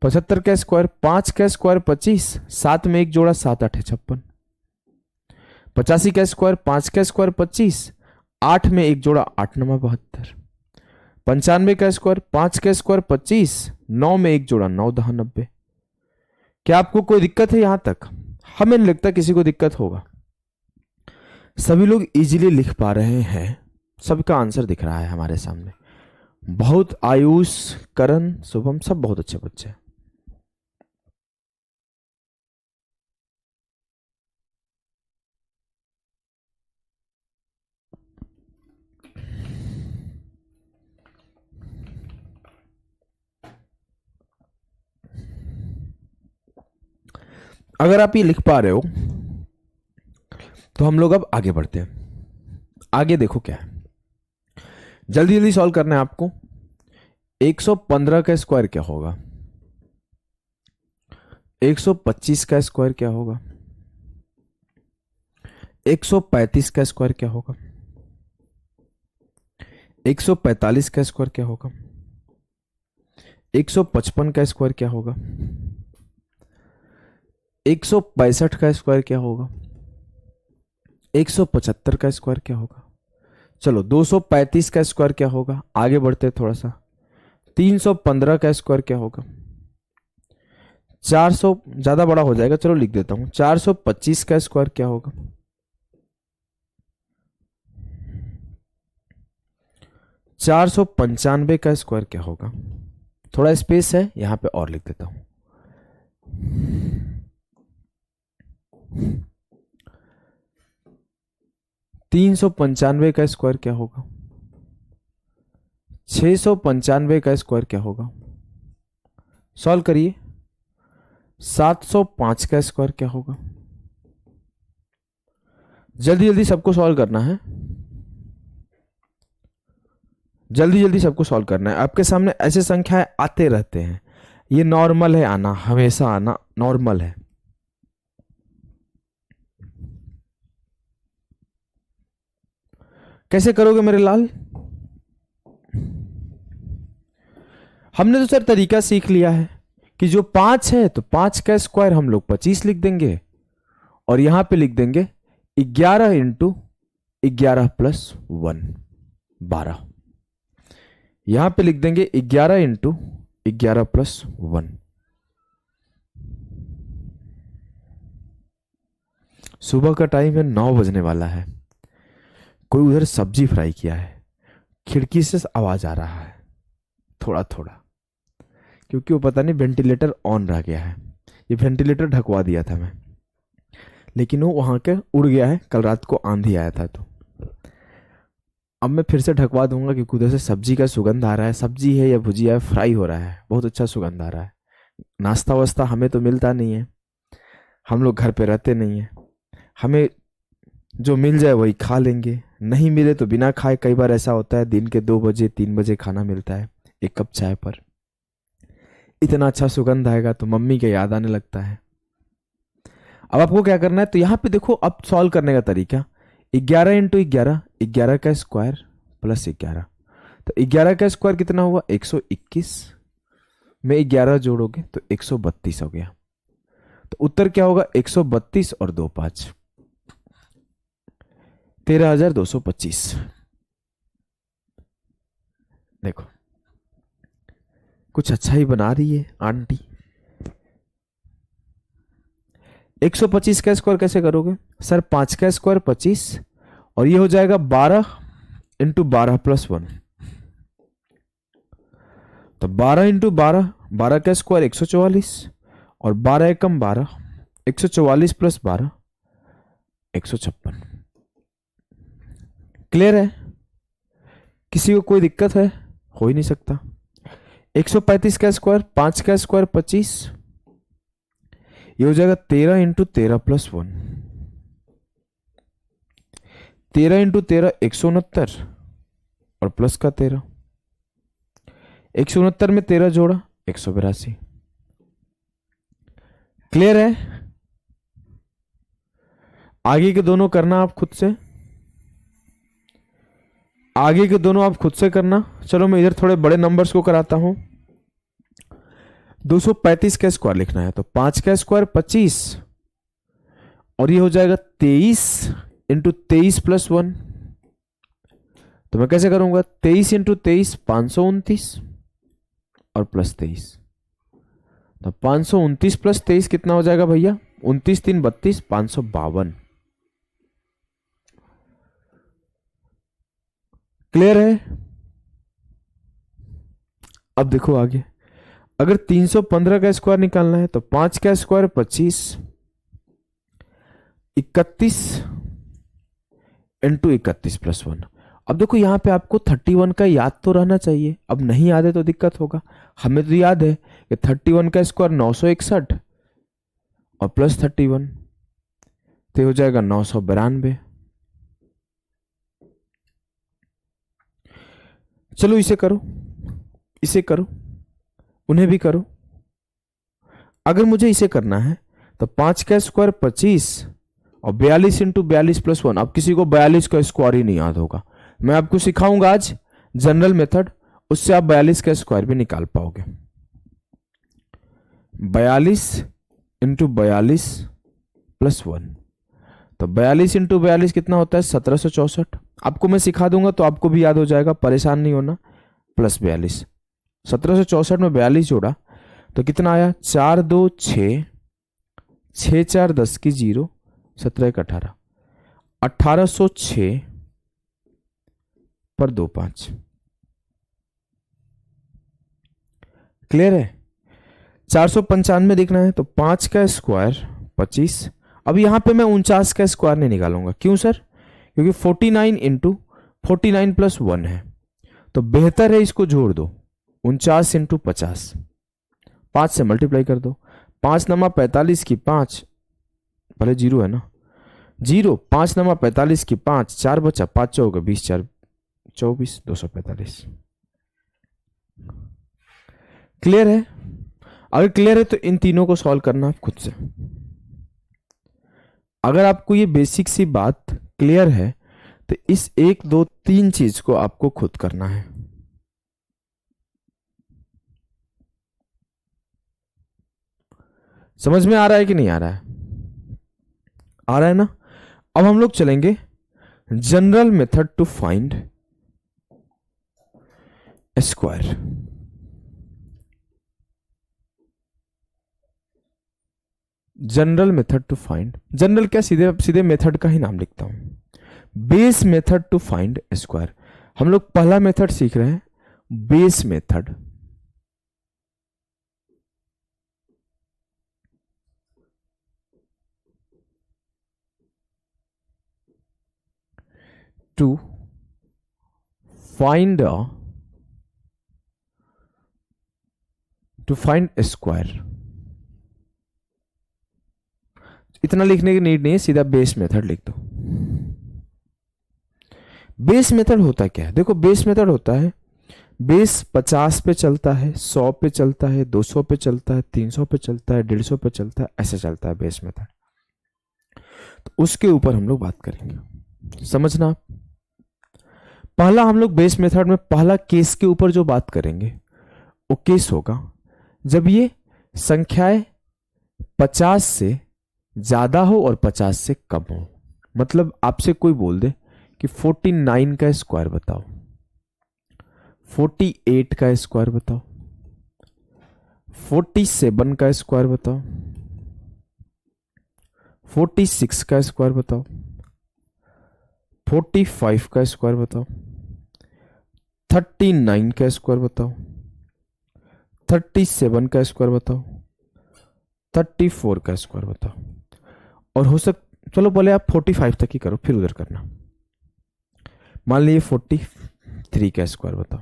75 का स्क्वायर 5 का स्क्वायर 25, 7 में एक जोड़ा 7 8 56। 85 का स्क्वायर 5 का स्क्वायर 25, 8 में एक जोड़ा 8 9 72। 95 का स्क्वायर 5 का स्क्वायर 25, 9 में एक जोड़ा 9 10 90। क्या आपको कोई दिक्कत है यहां तक? हमें नहीं लगता किसी को दिक्कत होगा। सभी लोग इजीली लिख पा रहे हैं, सबका आंसर दिख रहा है हमारे सामने। बहुत आयुष, करण, शुभम सब बहुत अच्छे बच्चे हैं। अगर आप ये लिख पा रहे हो तो हम लोग अब आगे बढ़ते हैं। आगे देखो क्या है, जल्दी जल्दी सॉल्व करना है आपको। 115 का स्क्वायर क्या होगा, 125 का स्क्वायर क्या होगा, 135 का स्क्वायर क्या होगा, 145 का स्क्वायर क्या होगा, 155 का स्क्वायर क्या होगा, 165 का स्क्वायर क्या होगा, 175 का स्क्वायर क्या होगा। चलो 235 का स्क्वायर क्या होगा, आगे बढ़ते हैं थोड़ा सा। 315 का स्क्वायर क्या होगा, 400 ज्यादा बड़ा हो जाएगा, चलो लिख देता हूं। 425 का स्क्वायर क्या होगा, 495 का स्क्वायर क्या होगा। थोड़ा स्पेस है यहां पे और लिख देता हूं। 395 का स्क्वायर क्या होगा, 695 का स्क्वायर क्या होगा। सॉल्व करिए। 705 का स्क्वायर क्या होगा। जल्दी जल्दी सबको सॉल्व करना है। जल्दी जल्दी सबको सॉल्व करना है। आपके सामने ऐसे संख्याएं आते रहते हैं, ये नॉर्मल है, आना हमेशा आना नॉर्मल है। कैसे करोगे मेरे लाल? हमने तो सर तरीका सीख लिया है कि जो 5 है तो 5 का स्क्वायर हम लोग 25 लिख देंगे, और यहां पे लिख देंगे 11 इंटू 11 प्लस 1 12। यहां पे लिख देंगे 11 इंटू 11 प्लस 1। सुबह का टाइम है, 9 बजने वाला है। कोई उधर सब्जी फ्राई किया है, खिड़की से आवाज आ रहा है थोड़ा थोड़ा, क्योंकि वो पता नहीं वेंटिलेटर ऑन रह गया है। ये वेंटिलेटर ढकवा दिया था मैं, लेकिन वो वहां के उड़ गया है, कल रात को आंधी आया था। तो अब मैं फिर से ढकवा दूंगा, क्योंकि उधर से सब्जी का सुगंध आ रहा है। सब्जी है या भुजिया है, फ्राई हो रहा है, बहुत अच्छा सुगंध आ रहा है। नाश्ता वास्ता हमें तो मिलता नहीं है, हम लोग घर पे रहते नहीं है। हमें जो मिल जाए वही खा लेंगे, नहीं मिले तो बिना खाए। कई बार ऐसा होता है दिन के 2 बजे 3 बजे खाना मिलता है एक कप चाय पर। इतना अच्छा सुगंध आएगा तो मम्मी के याद आने लगता है। अब आपको क्या करना है, तो यहां पे देखो अब सॉल्व करने का तरीका, 11 इंटू 11, 11 का स्क्वायर प्लस 11। तो 11 का स्क्वायर कितना हुआ 121 में 11 जोड़ोगे तो 132 हो गया। तो उत्तर क्या होगा 132 और 2 5 13,225। देखो कुछ अच्छा ही बना रही है आंटी। 125 का स्क्वायर कैसे करोगे सर? 5 का स्क्वायर 25 और ये हो जाएगा 12 इंटू 12 प्लस 1। तो 12 इंटू 12, 12 का स्क्वायर 144 और 12 एकम 12, 144 प्लस 12 156। क्लियर है? किसी को कोई दिक्कत है? हो ही नहीं सकता। 135 का स्क्वायर, 5 का स्क्वायर 25, ये हो जाएगा 13 इंटू 13 प्लस 1। 13 इंटू 13 169 और प्लस का 13, 169 में 13 जोड़ा 182। क्लियर है? आगे के दोनों करना आप खुद से, आगे के दोनों आप खुद से करना। चलो मैं इधर थोड़े बड़े नंबर्स को कराता हूं। 235 का स्क्वायर लिखना है तो 5 का स्क्वायर 25 और ये हो जाएगा 23 इंटू 23 प्लस 1। तो मैं कैसे करूंगा 23 इंटू 23 529 और प्लस 23। तो 529 प्लस 23 कितना हो जाएगा भैया? 29 3 32 552। क्लियर है? अब देखो आगे, अगर 315 का स्क्वायर निकालना है तो 5 का स्क्वायर 25, 31 इंटू 31 प्लस 1। अब देखो यहां पे आपको 31 का याद तो रहना चाहिए। अब नहीं याद है तो दिक्कत होगा। हमें तो याद है कि 31 का स्क्वायर 961 और प्लस 31 तो हो जाएगा 992। चलो इसे करो, इसे करो, उन्हें भी करो। अगर मुझे इसे करना है तो 5 का स्क्वायर 25 और 42 इंटू 42 प्लस 1। अब किसी को 42 का स्क्वायर ही नहीं याद होगा, मैं आपको सिखाऊंगा आज जनरल मेथड, उससे आप 42 का स्क्वायर भी निकाल पाओगे। 42 इंटू 42 प्लस 1, तो 42 इंटू 42 कितना होता है 1764। आपको मैं सिखा दूंगा तो आपको भी याद हो जाएगा, परेशान नहीं होना। प्लस 42, 1764 में 42 जोड़ा तो कितना आया 4 2 6, 6 4 10 की 0, 17 1 18, 1806 पर 2 5। क्लियर है? 495 देखना है तो 5 का स्क्वायर 25। अब यहां पे मैं 49 का स्क्वायर नहीं निकालूंगा। क्यों सर? क्योंकि 49 इंटू 49 प्लस 1 है, तो बेहतर है इसको जोड़ दो। 49 इंटू 50, 5 से मल्टीप्लाई कर दो। 5 नमा 45 की 5, पहले 0 है ना, 0, 5 नमा 45 की 5, 4 बचा, 5 चौके 20 4 24, 245। क्लियर है? अगर क्लियर है तो इन तीनों को सॉल्व करना आप खुद से। अगर आपको ये बेसिक सी बात क्लियर है तो इस 1, 2, 3 चीज को आपको खुद करना है। समझ में आ रहा है कि नहीं आ रहा है? आ रहा है ना? अब हम लोग चलेंगे general method to find square. General method to find, general क्या, सीधे सीधे मेथड का ही नाम लिखता हूं। Base method to find square. हम लोग पहला मेथड सीख रहे हैं, base method. To find square. इतना लिखने की नीड नहीं है, सीधा बेस मेथड लिख दो। बेस मेथड होता क्या है? देखो, बेस मेथड होता है, बेस 50 पे चलता है, 100 पे चलता है, 200 पे चलता है, 300 पे चलता है, 150 पे चलता है, ऐसे चलता है बेस मेथड। तो उसके ऊपर हम लोग बात करेंगे, समझना। पहला हम लोग बेस मेथड में पहला केस के ऊपर जो बात करेंगे वो केस होगा जब ये संख्याएं 50 से ज्यादा हो और 50 से कम हो। मतलब आपसे कोई बोल दे कि 49 का स्क्वायर बताओ, 48 का स्क्वायर बताओ, 47 का स्क्वायर बताओ, 46 का स्क्वायर बताओ, 45 का स्क्वायर बताओ, 39 का स्क्वायर बताओ, 37 का स्क्वायर बताओ, 34 का स्क्वायर बताओ। और हो चलो पहले आप 45 तक ही करो, फिर उधर करना। मान लीजिए 43 का स्क्वायर बताओ।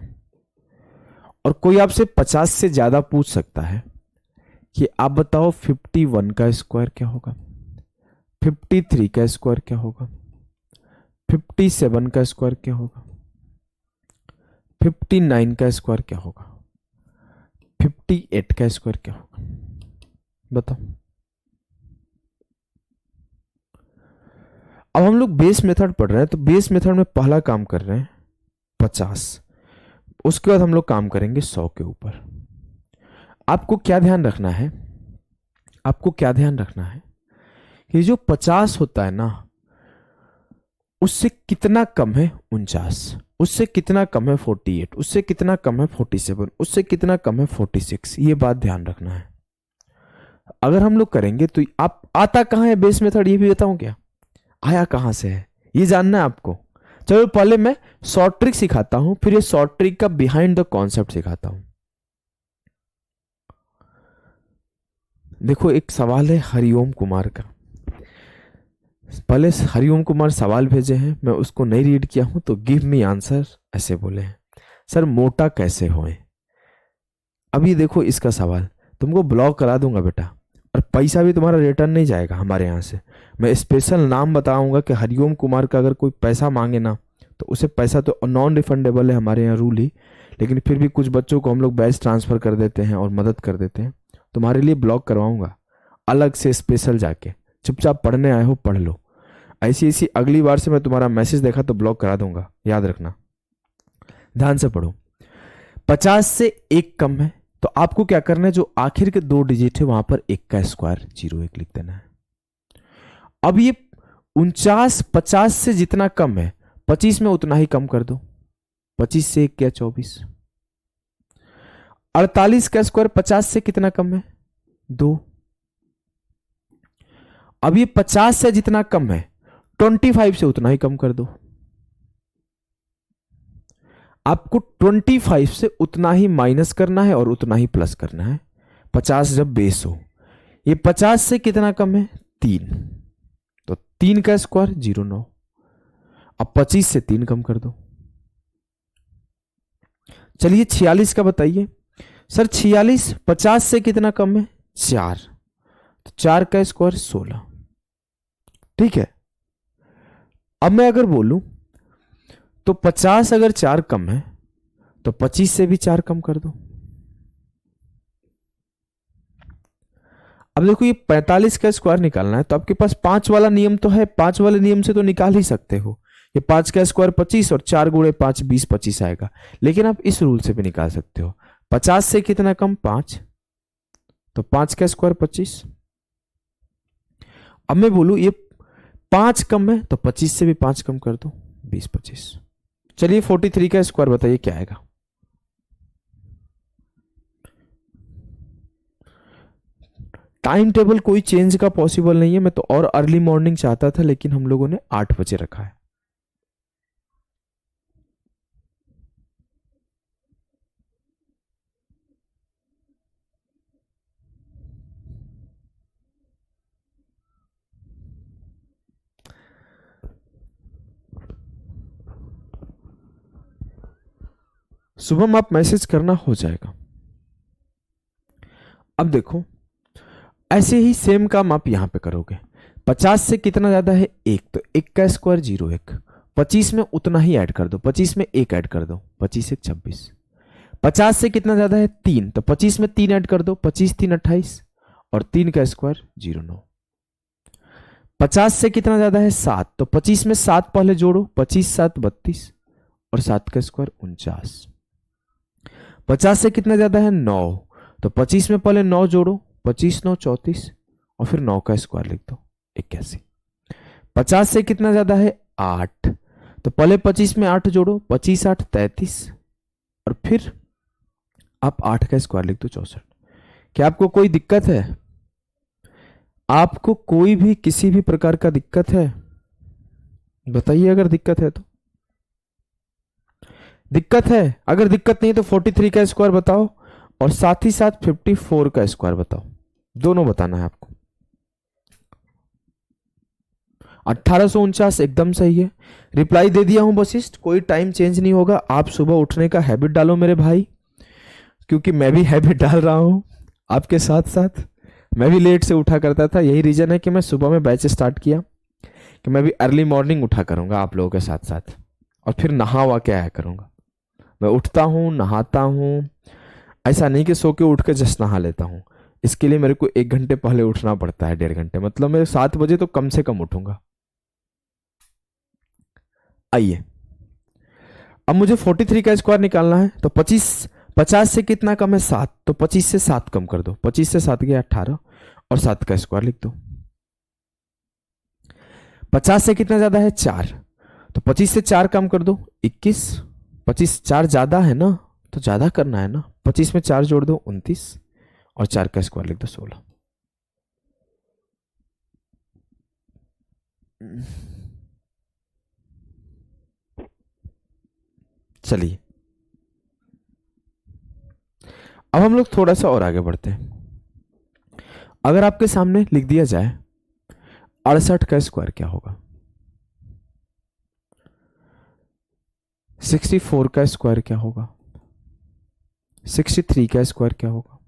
और कोई आपसे 50 से ज्यादा पूछ सकता है कि आप बताओ 51 का स्क्वायर क्या होगा, 53 का स्क्वायर क्या होगा, 57 का स्क्वायर क्या होगा, 59 का स्क्वायर क्या होगा, 58 का स्क्वायर क्या होगा, बताओ। अब हम लोग बेस मेथड पढ़ रहे हैं, तो बेस मेथड में पहला काम कर रहे हैं 50, उसके बाद हम लोग काम करेंगे 100 के ऊपर। आपको क्या ध्यान रखना है, आपको क्या ध्यान रखना है कि जो 50 होता है ना, उससे कितना कम है 49, उससे कितना कम है 48, उससे कितना कम है 47, उससे कितना कम है 46। ये बात ध्यान रखना है। अगर हम लोग करेंगे तो आप आता कहां है बेस मेथड, ये भी बताऊं क्या, आया कहां से है ये जानना है आपको। चलो पहले मैं शॉर्ट ट्रिक सिखाता हूं, फिर ये शॉर्ट ट्रिक का बिहाइंड द कॉन्सेप्ट सिखाता हूं। देखो, एक सवाल है हरिओम कुमार का। पहले हरिओम कुमार सवाल भेजे हैं, मैं उसको नहीं रीड किया हूं, तो गिव मी आंसर ऐसे बोले हैं। सर मोटा कैसे होए? अभी देखो इसका सवाल, तुमको ब्लॉक करा दूंगा बेटा, और पैसा भी तुम्हारा रिटर्न नहीं जाएगा हमारे यहाँ से। मैं स्पेशल नाम बताऊंगा कि हरिओम कुमार का अगर कोई पैसा मांगे ना, तो उसे पैसा तो नॉन रिफंडेबल है हमारे यहाँ रूल ही, लेकिन फिर भी कुछ बच्चों को हम लोग बैच ट्रांसफर कर देते हैं और मदद कर देते हैं। तुम्हारे लिए ब्लॉक करवाऊंगा अलग से स्पेशल जाके, चुपचाप पढ़ने आए हो पढ़ लो। ऐसी ऐसी अगली बार से मैं तुम्हारा मैसेज देखा तो ब्लॉक करा दूंगा, याद रखना। ध्यान से पढ़ो। 50 से एक कम है, तो आपको क्या करना है, जो आखिर के 2 डिजिट है वहां पर 1 का स्क्वायर 01 लिख देना है। अब ये 49 50 से जितना कम है 25 में उतना ही कम कर दो। 25 से 1 क्या 24। 48 का स्क्वायर 50 से कितना कम है 2। अब ये 50 से जितना कम है 25 से उतना ही कम कर दो। आपको 25 से उतना ही माइनस करना है और उतना ही प्लस करना है। 50 जब बेस हो, ये 50 से कितना कम है 3, तो 3 का स्क्वायर 09। अब 25 से 3 कम कर दो। चलिए 46 का बताइए। सर 46 50 से कितना कम है 4, तो 4 का स्क्वायर 16। ठीक है। अब मैं अगर बोलूं तो 50 अगर 4 कम है तो 25 से भी 4 कम कर दो। अब देखो ये 45 का स्क्वायर निकालना है तो आपके पास 5 वाला नियम तो है, 5 वाले नियम से तो निकाल ही सकते हो। ये 5 का स्क्वायर 25 और 4 गुणे 5 20, 25 आएगा। लेकिन आप इस रूल से भी निकाल सकते हो। 50 से कितना कम 5, तो 5 का स्क्वायर 25। अब मैं बोलूं ये 5 कम है तो 25 से भी 5 कम कर दो, 20 25। चलिए 43 का स्क्वायर बताइए क्या आएगा। टाइम टेबल कोई चेंज का पॉसिबल नहीं है, मैं तो और अर्ली मॉर्निंग चाहता था लेकिन हम लोगों ने 8 बजे रखा है। शुभम आप मैसेज करना, हो जाएगा। अब देखो ऐसे ही सेम काम आप यहां पे करोगे। 50 से कितना ज्यादा है 1, तो 1 का स्क्वायर 0 1। 25 में उतना ही ऐड कर दो, 25 में 1 ऐड कर दो, 25 1 26। 50 से कितना ज्यादा है 3, तो 25 में 3 ऐड कर दो, 25 3 28 और 3 का स्क्वायर 0 9। 50 से कितना ज्यादा है 7, तो 25 में 7 पहले जोड़ो, 25 7 32 और 7 का स्क्वायर 49। 50 से कितना ज्यादा है 9, तो 25 में पहले 9 जोड़ो, 25 9 34 और फिर 9 का स्क्वायर लिख दो 81। 50 से कितना ज्यादा है 8, तो पहले 25 में 8 जोड़ो, 25 8 33 और फिर आप 8 का स्क्वायर लिख दो 64। क्या आपको कोई दिक्कत है? आपको कोई भी किसी भी प्रकार का दिक्कत है बताइए, अगर दिक्कत है तो। दिक्कत है? अगर दिक्कत नहीं तो 43 का स्क्वायर बताओ और साथ ही साथ 54 का स्क्वायर बताओ, दोनों बताना है आपको। 1849 एकदम सही है। रिप्लाई दे दिया हूं वशिष्ठ, कोई टाइम चेंज नहीं होगा। आप सुबह उठने का हैबिट डालो मेरे भाई, क्योंकि मैं भी हैबिट डाल रहा हूं आपके साथ साथ। मैं भी लेट से उठा करता था, यही रीजन है कि मैं सुबह में बैच स्टार्ट किया कि मैं भी अर्ली मॉर्निंग उठा करूंगा आप लोगों के साथ साथ, और फिर नहा हुआ के आया करूंगा। मैं उठता हूँ, नहाता हूँ, ऐसा नहीं कि सो के उठ के जस्ट नहा लेता हूँ। इसके लिए मेरे को 1 घंटे पहले उठना पड़ता है, 1.5 घंटे, मतलब मैं 7 बजे तो कम से कम उठूंगा। आइए अब मुझे 43 का स्क्वायर निकालना है, तो 50 से कितना कम है 7, तो 25 से 7 कम कर दो, 25 से 7 गया 18 और 7 का स्क्वायर लिख दो। 50 से कितना ज्यादा है 4, तो 25 से 4 कम कर दो 21। 25 4 ज्यादा है ना, तो ज्यादा करना है ना, 25 में 4 जोड़ दो 29 और 4 का स्क्वायर लिख दो 16। चलिए अब हम लोग थोड़ा सा और आगे बढ़ते हैं। अगर आपके सामने लिख दिया जाए 68 का स्क्वायर क्या होगा, 64 का स्क्वायर क्या होगा, 63 का स्क्वायर क्या होगा,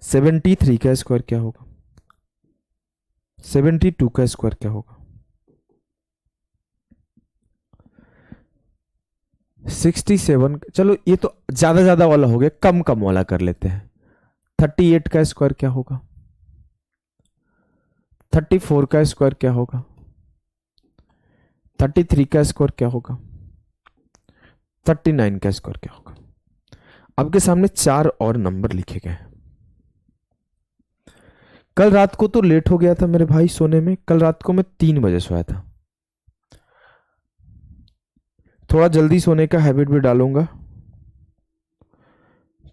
73 का स्क्वायर क्या होगा, 72 का स्क्वायर क्या होगा, 67, चलो ये तो ज्यादा ज्यादा वाला हो गया, कम कम वाला कर लेते हैं। 38 का स्क्वायर क्या होगा, 34 का स्क्वायर क्या होगा, 33 का स्क्वायर क्या होगा, 39 का स्क्वायर क्या होगा। आपके सामने 4 और नंबर लिखे गए हैं। कल रात को तो लेट हो गया था मेरे भाई सोने में, कल रात को मैं 3 बजे सोया था। थोड़ा जल्दी सोने का हैबिट भी डालूंगा।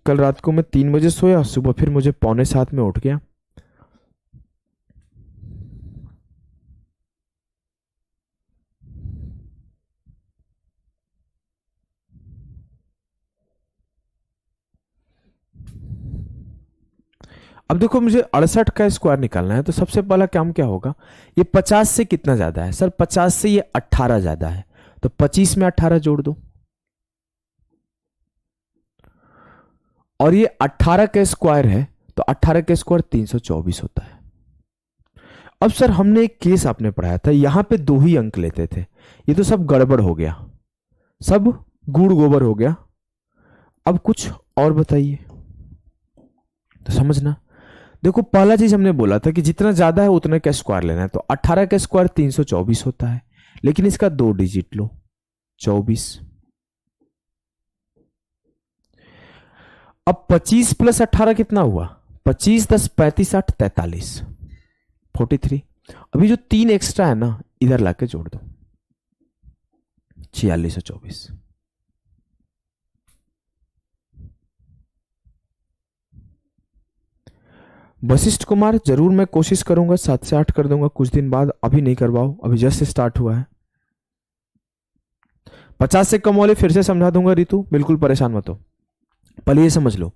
कल रात को मैं 3 बजे सोया, सुबह फिर मुझे 6:45 में उठ गया। अब देखो मुझे 68 का स्क्वायर निकालना है, तो सबसे पहला काम क्या होगा, ये 50 से कितना ज्यादा है सर, 50 से ये 18 ज्यादा है, तो 25 में 18 जोड़ दो और ये 18 का स्क्वायर है, तो 18 का स्क्वायर 324 होता है। अब सर हमने एक केस आपने पढ़ाया था, यहां पे 2 ही अंक लेते थे, ये तो सब गड़बड़ हो गया, सब गुड़ गोबर हो गया। अब कुछ और बताइए तो समझना। देखो पहला चीज हमने बोला था कि जितना ज्यादा है उतने का स्क्वायर लेना है, तो 18 का स्क्वायर 324 होता है, लेकिन इसका 2 डिजिट लो 24। अब 25 प्लस 18 कितना हुआ, 25 10 35 8 43 43। अभी जो 3 एक्स्ट्रा है ना इधर लाके जोड़ दो, 4624। वशिष्ठ कुमार जरूर मैं कोशिश करूंगा 7 से 8 कर दूंगा कुछ दिन बाद, अभी नहीं करवाओ, अभी जस्ट स्टार्ट हुआ है। 50 से कम वाले फिर से समझा दूंगा रितु, बिल्कुल परेशान मत हो। पहले ये समझ लो,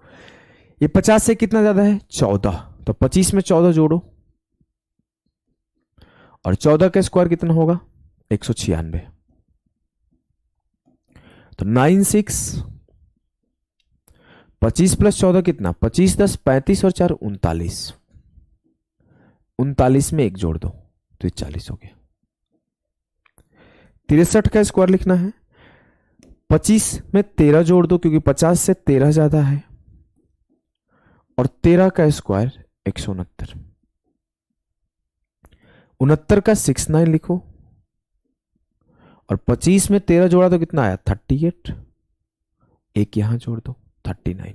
ये 50 से कितना ज्यादा है 14, तो 25 में 14 जोड़ो, और 14 का स्क्वायर कितना होगा 196, तो 96। 25 प्लस 14 कितना, 25 10 35 और 4 39, 39 में 1 जोड़ दो तो ये 40 हो गया। 63 का स्क्वायर लिखना है, 25 में 13 जोड़ दो क्योंकि 50 से 13 ज्यादा है, और 13 का स्क्वायर 169, 69 का 69 लिखो, और 25 में 13 जोड़ा तो कितना आया 38, एक यहां जोड़ दो 39।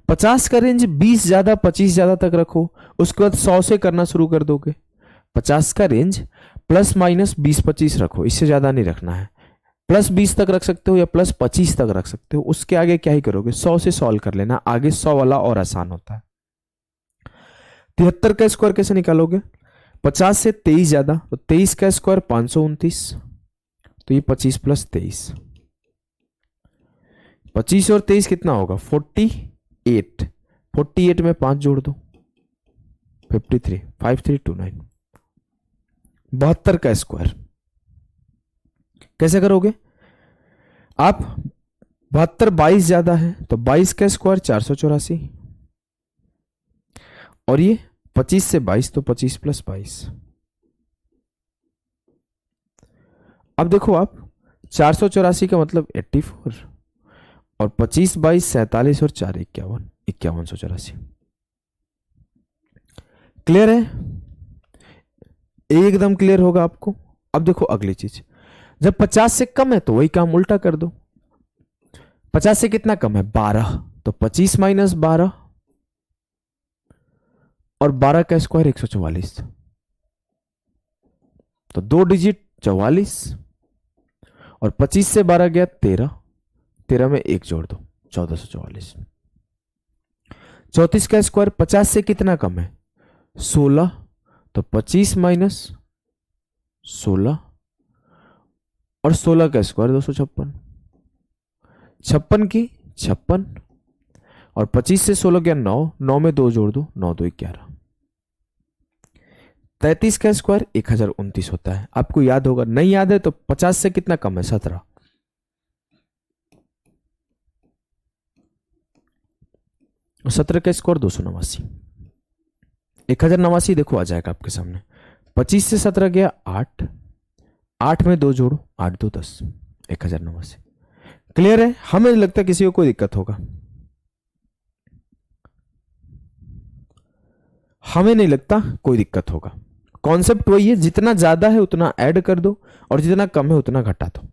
50 का रेंज 20 ज्यादा 25 ज्यादा तक रखो, उसके बाद 100 से करना शुरू कर दोगे। 50 का रेंज प्लस माइनस 20 25 रखो, इससे ज्यादा नहीं रखना है, प्लस 20 तक रख सकते हो या प्लस 25 तक रख सकते हो, उसके आगे क्या ही करोगे 100 से सॉल्व कर लेना, आगे 100 वाला और आसान होता है। 73 का स्क्वायर कैसे निकालोगे, 50 से 23 ज्यादा, तो 23 का स्क्वायर 529, तो ये 25 प्लस 23, 25 और 23 कितना होगा 48, 48 में 5 जोड़ दो 53, 5329। 72 का स्क्वायर कैसे करोगे आप, 72 22 ज्यादा है तो 22 का स्क्वायर 484, और ये 25 से 22 तो 25 प्लस 22। अब देखो आप 484 का मतलब 84, और 25 22 47 और 4 51, 5184। क्लियर है, एकदम क्लियर होगा आपको। अब देखो अगली चीज, जब 50 से कम है तो वही काम उल्टा कर दो, 50 से कितना कम है 12, तो 25 माइनस 12, और 12 का स्क्वायर 144, तो 2 डिजिट 44, और 25 से 12 गया 13, 13 में 1 जोड़ दो 1444। 34 का स्क्वायर 50 से कितना कम है 16, तो 25 माइनस 16, और 16 का स्क्वायर 256, 56 की 56, और 25 से 16 गया 9, 9 में 2 जोड़ दो 9 2 11। 33 का स्क्वायर 1029 होता है, आपको याद होगा, नहीं याद है तो 50 से कितना कम है 17, और 17 का स्क्वायर 289, 1089 देखो आ जाएगा आपके सामने। 25 से 17 गया 8, 8 में 2 जोड़ो 8 2 10, 1089। क्लियर है, हमें लगता है किसी को कोई दिक्कत होगा, हमें नहीं लगता कोई दिक्कत होगा। कॉन्सेप्ट वही है, जितना ज्यादा है उतना ऐड कर दो और जितना कम है उतना घटा दो।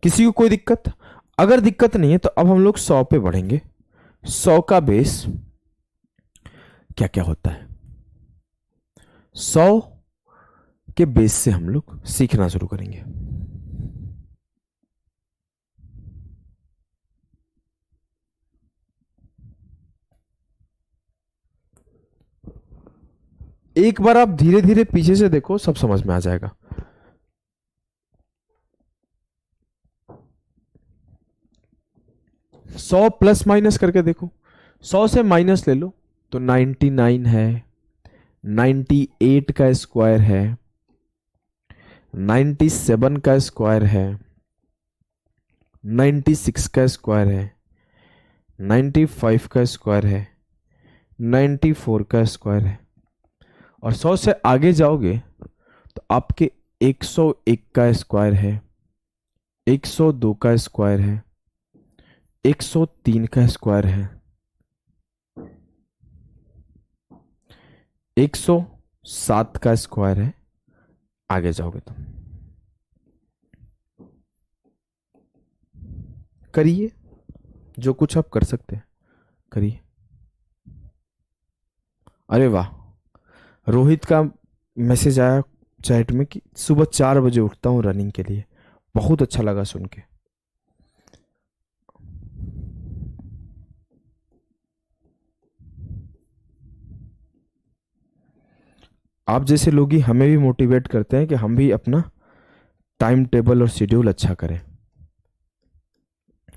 किसी को कोई दिक्कत, अगर दिक्कत नहीं है तो अब हम लोग 100 पे बढ़ेंगे। 100 का बेस क्या क्या होता है, 100 के बेस से हम लोग सीखना शुरू करेंगे। एक बार आप धीरे धीरे पीछे से देखो, सब समझ में आ जाएगा। सौ प्लस माइनस करके देखो, 100 से माइनस ले लो तो 99 है, 98 का स्क्वायर है, 97 का स्क्वायर है, 96 का स्क्वायर है, 95 का स्क्वायर है, 94 का स्क्वायर है। और 100 से आगे जाओगे तो आपके 101 का स्क्वायर है, 102 का स्क्वायर है, 103 का स्क्वायर है, 107 का स्क्वायर है। आगे जाओगे तो करिए, जो कुछ आप कर सकते हैं करिए। अरे वाह, रोहित का मैसेज आया चैट में कि सुबह 4 बजे उठता हूँ रनिंग के लिए। बहुत अच्छा लगा सुन के। आप जैसे लोग ही हमें भी मोटिवेट करते हैं कि हम भी अपना टाइम टेबल और शेड्यूल अच्छा करें।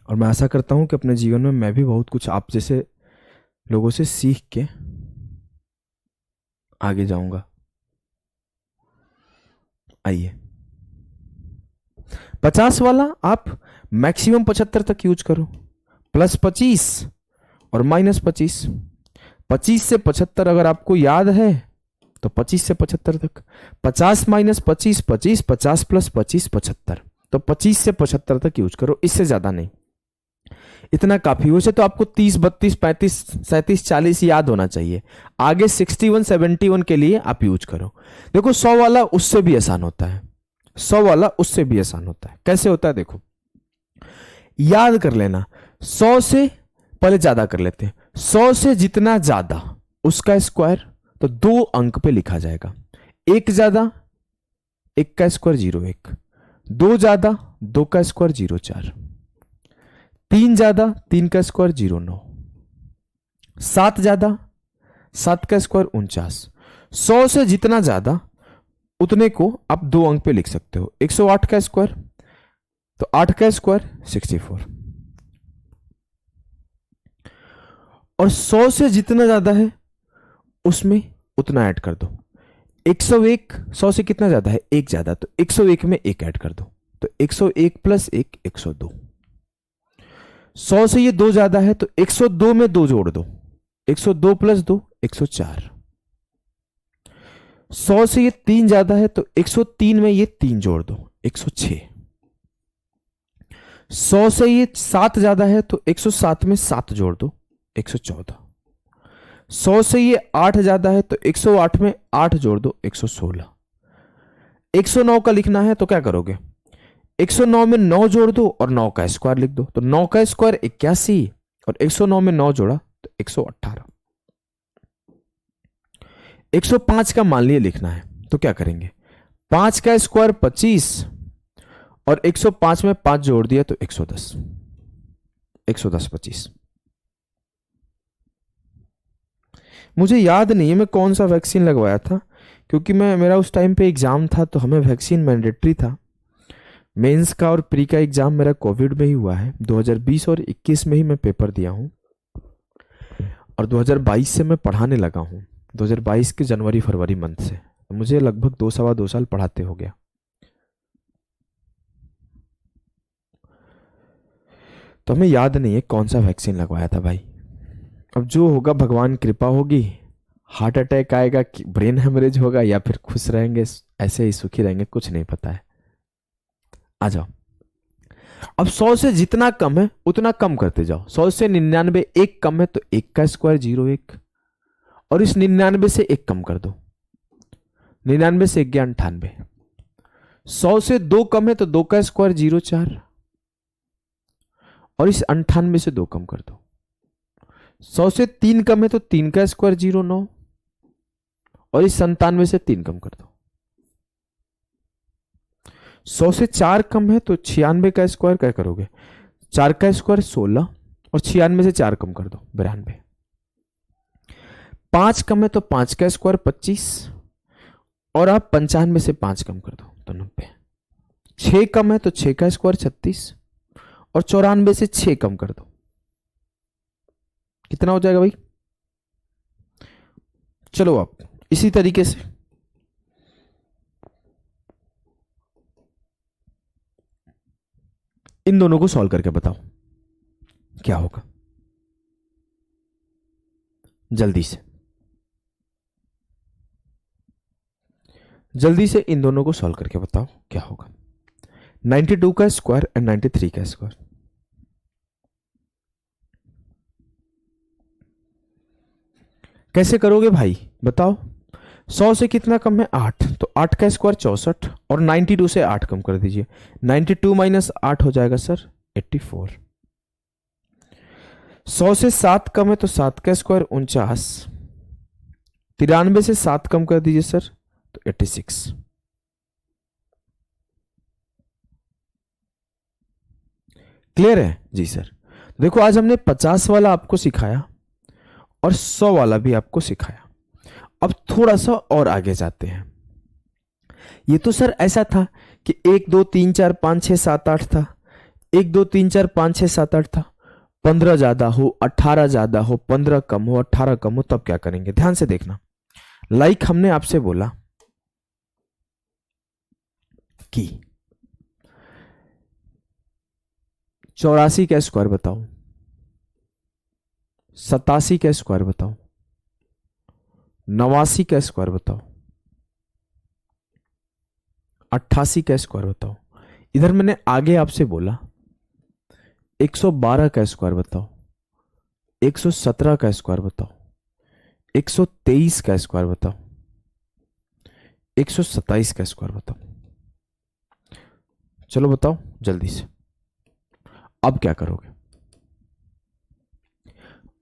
और मैं आशा करता हूँ कि अपने जीवन में मैं भी बहुत कुछ आप जैसे लोगों से सीख के आगे जाऊंगा। आइए, 50 वाला आप मैक्सिमम 75 तक यूज करो, +25 और -25। 25 से 75 अगर आपको याद है तो 25 से 75 तक, 50 - 25 25, 50 + 25 75। तो 25 से 75 तक यूज करो, इससे ज्यादा नहीं, इतना काफी। वैसे तो आपको 30 32 35 37 40 याद होना चाहिए। आगे 61 71 के लिए आप यूज करो। देखो 100 वाला उससे भी आसान होता है, 100 वाला उससे भी आसान होता है। कैसे होता है देखो, याद कर लेना। 100 से पहले ज्यादा कर लेते हैं। 100 से जितना ज्यादा उसका स्क्वायर, तो 2 अंक पे लिखा जाएगा। एक ज्यादा, 1 का स्क्वायर 0 1, 2 ज्यादा, 2 का स्क्वायर 0 4, 3 ज्यादा, 3 का स्क्वायर 0 9, 7 ज्यादा, 7 का स्क्वायर 49। 100 से जितना ज्यादा उतने को आप 2 अंक पे लिख सकते हो। 108 का स्क्वायर, तो 8 का स्क्वायर 64। और 100 से जितना ज्यादा है उसमें उतना ऐड कर दो। 101, 100 से कितना ज्यादा है, 1 ज्यादा, तो 101 में 1 ऐड कर दो, तो 101 + 1 102। 100 से ये 2 ज्यादा है तो 102 में 2 जोड़ दो, 102 + 2 104। 100 से ये 3 ज्यादा है तो 103 में ये 3 जोड़ दो, 106। 100 से ये 7 ज्यादा है तो 107 में 7 जोड़ दो, 114। 100 से ये 8 ज्यादा है तो 108 में 8 जोड़ दो, 116। 109 का लिखना है तो क्या करोगे, 109 में 9 जोड़ दो और 9 का स्क्वायर लिख दो, तो 9 का स्क्वायर 81 और 109 में 9 जोड़ा तो 118। 105 का मान लिए लिखना है तो क्या करेंगे, 5 का स्क्वायर 25 और 105 में 5 जोड़ दिया तो 110, 110 25। मुझे याद नहीं है मैं कौन सा वैक्सीन लगवाया था, क्योंकि मेरा उस टाइम पे एग्जाम था तो हमें वैक्सीन मैंडेटरी था। मेंस का और प्री का एग्जाम मेरा कोविड में ही हुआ है। 2020 और 21 में ही मैं पेपर दिया हूँ और 2022 से मैं पढ़ाने लगा हूँ, 2022 के जनवरी फरवरी मंथ से। तो मुझे लगभग 2 साल पढ़ाते हो गया। तो हमें याद नहीं है कौन सा वैक्सीन लगवाया था भाई। अब जो होगा भगवान कृपा होगी, हार्ट अटैक आएगा कि ब्रेन हेमरेज होगा या फिर खुश रहेंगे ऐसे ही सुखी रहेंगे, कुछ नहीं पता है। आ जाओ, अब 100 से जितना कम है उतना कम करते जाओ। 100 से 99 एक कम है तो 1 का स्क्वायर 01, और इस 99 से 1 कम कर दो, 99 से 1 गया 98। 100 से 2 कम है तो 2 का स्क्वायर 04, और इस 98 से 2 कम कर दो। 100 से 3 कम है तो 3 का स्क्वायर 09, और इस 97 से 3 कम कर दो। 100 से 4 कम है तो 96 का स्क्वायर क्या करोगे, 4 का स्क्वायर 16, और 96 से 4 कम कर दो 92। 5 कम है तो 5 का स्क्वायर 25, और आप 95 से 5 कम कर दो तो 90। 6 कम है तो 6 का स्क्वायर 36, और 94 से 6 कम कर दो, कितना हो जाएगा भाई। चलो आप इसी तरीके से इन दोनों को सॉल्व करके बताओ क्या होगा, जल्दी से इन दोनों को सॉल्व करके बताओ क्या होगा। 92 का स्क्वायर एंड 93 का स्क्वायर। कैसे करोगे भाई बताओ। 100 से कितना कम है 8, तो 8 का स्क्वायर 64 और 92 से 8 कम कर दीजिए। 92 माइनस 8 हो जाएगा सर 84। 100 से 7 कम है तो 7 का स्क्वायर 49। 93 से 7 कम कर दीजिए सर तो 86। क्लियर है जी सर। देखो आज हमने 50 वाला आपको सिखाया और 100 वाला भी आपको सिखाया। अब थोड़ा सा और आगे जाते हैं। ये तो सर ऐसा था कि 1 2 3 4 5 6 7 8 था, 1 2 3 4 5 6 7 8 था। 15 ज्यादा हो, 18 ज्यादा हो, 15 कम हो, 18 कम हो, तब क्या करेंगे, ध्यान से देखना। लाइक हमने आपसे बोला कि 84 का स्क्वायर बताओ, 87 का स्क्वायर बताओ, 89 का स्क्वायर बताओ, 88 का स्क्वायर बताओ। इधर मैंने आगे आपसे बोला 112 का स्क्वायर बताओ, 117 का स्क्वायर बताओ, 123 का स्क्वायर बताओ, 127 का स्क्वायर बताओ। चलो बताओ जल्दी से। अब क्या करोगे,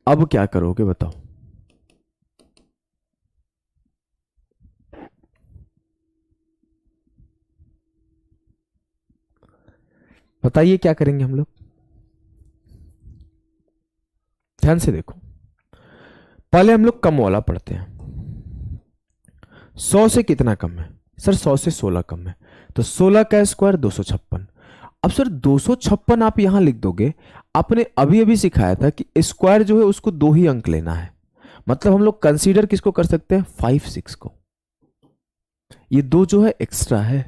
अब क्या करोगे बताओ। बताइए क्या करेंगे हम लोग, ध्यान से देखो। पहले हम लोग कम वाला पढ़ते हैं। 100 से कितना कम है सर, 100 से 16 कम है, तो 16 का स्क्वायर 256। अब सर 256 आप यहां लिख दोगे। आपने अभी अभी सिखाया था कि स्क्वायर जो है उसको 2 ही अंक लेना है, मतलब हम लोग कंसीडर किसको कर सकते हैं 5 6 को। ये 2 जो है एक्स्ट्रा है।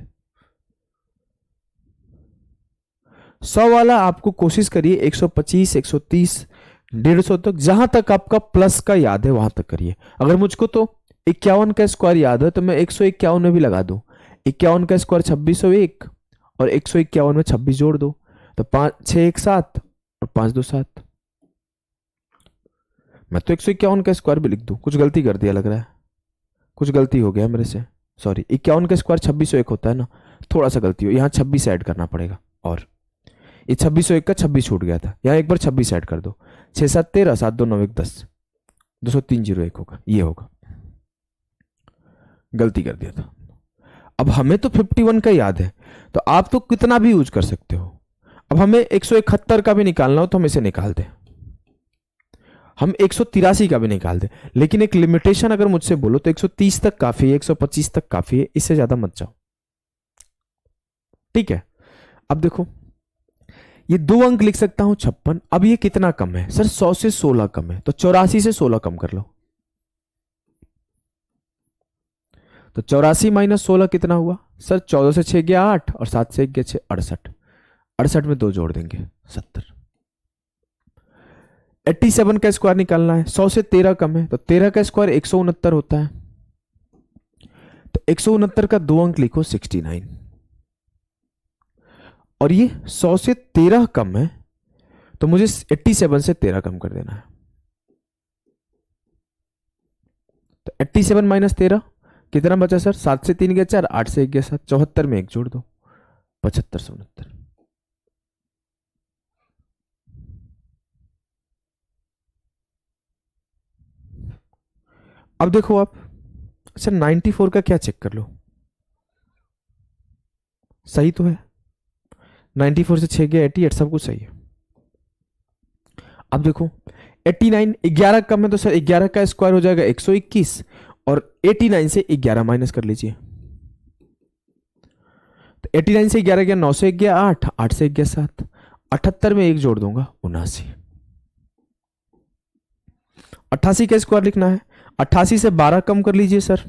100 वाला आपको कोशिश करिए 125 130 150 तक, जहां तक आपका प्लस का याद है वहां तक करिए। अगर मुझको तो 51 का स्क्वायर याद है तो मैं 151 में भी लगा दूं। 51 का स्क्वायर 2601 और 151 में 26 जोड़ दो तो 5 6 1 7 और 5 2 7। मैं तो 151 का स्क्वायर भी लिख दूं, कुछ गलती कर दिया लग रहा है, कुछ गलती हो गया मेरे से, सॉरी। 51 का स्क्वायर 2601 होता है ना, थोड़ा सा गलती हो, यहाँ 26 ऐड करना पड़ेगा। और ये 2601 का 26 छूट गया था, यहाँ एक बार 26 ऐड कर दो। 6 7 13 7 2 9 1 10 20301 होगा, ये होगा, गलती कर दिया था। अब हमें तो 51 का याद है, तो आप तो कितना भी यूज कर सकते हो। अब हमें 171 का भी निकालना हो तो हम इसे निकाल दें, हम 183 का भी निकाल दें, लेकिन एक लिमिटेशन अगर मुझसे बोलो तो 130 तक काफी है, 125 तक काफी है, इससे ज्यादा मत जाओ, ठीक है। अब देखो ये 2 अंक लिख सकता हूं 56। अब ये कितना कम है सर, 100 से 16 कम है, तो 84 से 16 कम कर लो। तो 84 माइनस 16 कितना हुआ सर, 14 से 6 गया 8 और 7 से 1 गया 6 68। 68 में 2 जोड़ देंगे 70। 87 का स्क्वायर निकालना है, 100 से 13 कम है, तो 13 का स्क्वायर 169 होता है, तो 169 का 2 अंक लिखो 69। और ये 100 से 13 कम है, तो मुझे 87 से 13 कम कर देना है। तो 87 माइनस 13 कितना बचा सर, 7 से 3 गया 4, 8 से 1 गया 7, 74 में 1 जोड़ दो 7569। अब देखो आप, अच्छा 94 का क्या चेक कर लो, सही तो है। 94 से 6 गया 88, सब कुछ सही है। अब देखो 89, 11 कम है तो सर 11 का स्क्वायर हो जाएगा 121 और 89 से 11 माइनस कर लीजिए। तो 89 से 11 गया 9 से 1 गया 8, 8 से 1 गया 7, 78 में 1 जोड़ दूंगा 79। 88 का स्क्वायर लिखना है, 88 से 12 कम कर लीजिए सर,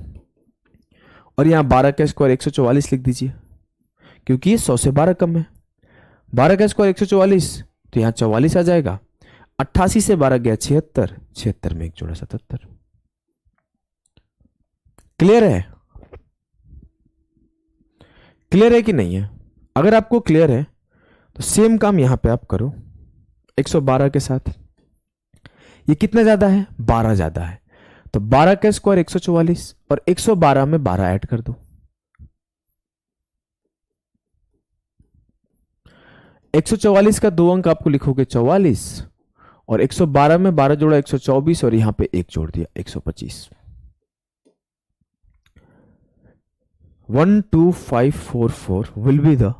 और यहां 12 का स्क्वायर 144 लिख दीजिए, क्योंकि ये 100 से 12 कम है। 12 का स्क्वायर 144, तो यहाँ 44 आ जाएगा। 88 से 12 गया 76, 76 में 1 जोड़ा 77। क्लियर है? क्लियर है कि नहीं है? अगर आपको क्लियर है तो सेम काम यहां पे आप करो 112 के साथ। ये कितना ज्यादा है? 12 ज्यादा है, तो 12 का स्क्वायर 144 और 112 में 12 ऐड कर दो। 144 का 2 अंक आपको लिखोगे 44 और 112 में 12 जोड़ा 124 और यहां पे 1 जोड़ दिया 125। 12544 विल बी द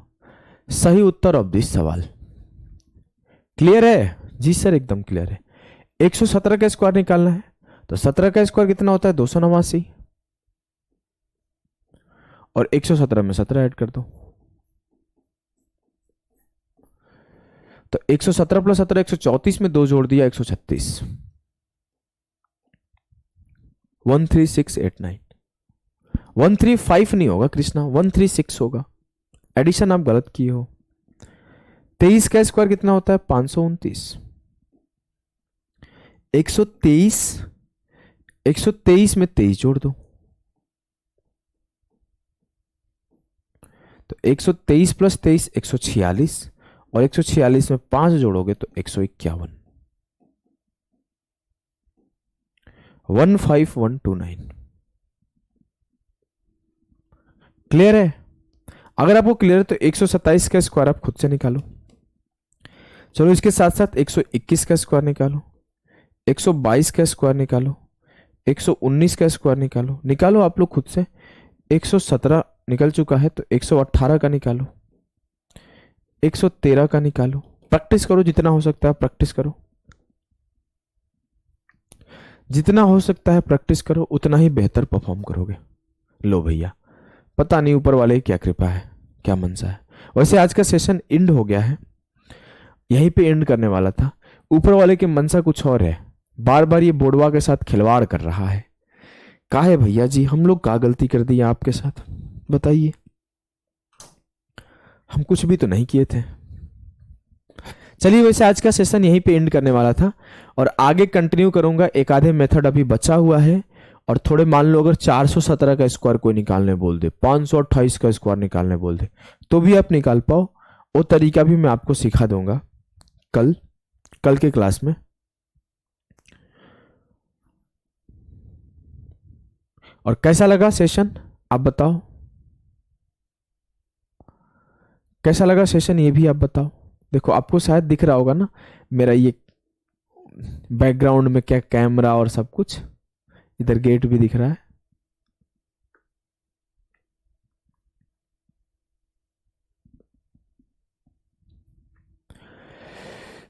सही उत्तर ऑफ दिस सवाल। क्लियर है? जी सर एकदम क्लियर है। 117 का स्क्वायर निकालना है, तो 17 का स्क्वायर कितना होता है? 289 और 117 में 17 ऐड कर दो, तो 117 प्लस 17 134 में 2 जोड़ दिया 136। 13689। 135 नहीं होगा कृष्णा, 136 होगा। एडिशन आप गलत किए हो। 23 का स्क्वायर कितना होता है? 529। 123 में 23 जोड़ दो, तो 123 प्लस 23 146 और 146 में 5 जोड़ोगे तो 151। 15129। क्लियर है? अगर आपको क्लियर है तो 127 का स्क्वायर आप खुद से निकालो। चलो इसके साथ साथ 121 का स्क्वायर निकालो, 122 का स्क्वायर निकालो, 119 का स्क्वायर निकालो आप लोग खुद से। 117 निकल चुका है, तो 118 का निकालो, 113 का निकालो। प्रैक्टिस करो, जितना हो सकता है प्रैक्टिस करो, जितना हो सकता है प्रैक्टिस करो, उतना ही बेहतर परफॉर्म करोगे। लो भैया, पता नहीं ऊपर वाले की क्या कृपा है, क्या मनसा है। वैसे आज का सेशन एंड हो गया है, यहीं पे एंड करने वाला था। ऊपर वाले की मनसा कुछ और है, बार बार ये बोर्डवा के साथ खिलवाड़ कर रहा है। काहे भैया जी, हम लोग क्या गलती कर दी आपके साथ बताइए? हम कुछ भी तो नहीं किए थे। चलिए, वैसे आज का सेशन यहीं पे एंड करने वाला था और आगे कंटिन्यू करूंगा। एक आधे मेथड अभी बचा हुआ है और थोड़े मान लो अगर 417 का स्क्वायर कोई निकालने बोल दे, 528 का स्क्वायर निकालने बोल दे, तो भी आप निकाल पाओ। वो तरीका भी मैं आपको सिखा दूंगा कल के क्लास में। और कैसा लगा सेशन आप बताओ, कैसा लगा सेशन ये भी आप बताओ। देखो आपको शायद दिख रहा होगा ना मेरा ये बैकग्राउंड में क्या कैमरा और सब कुछ, इधर गेट भी दिख रहा है।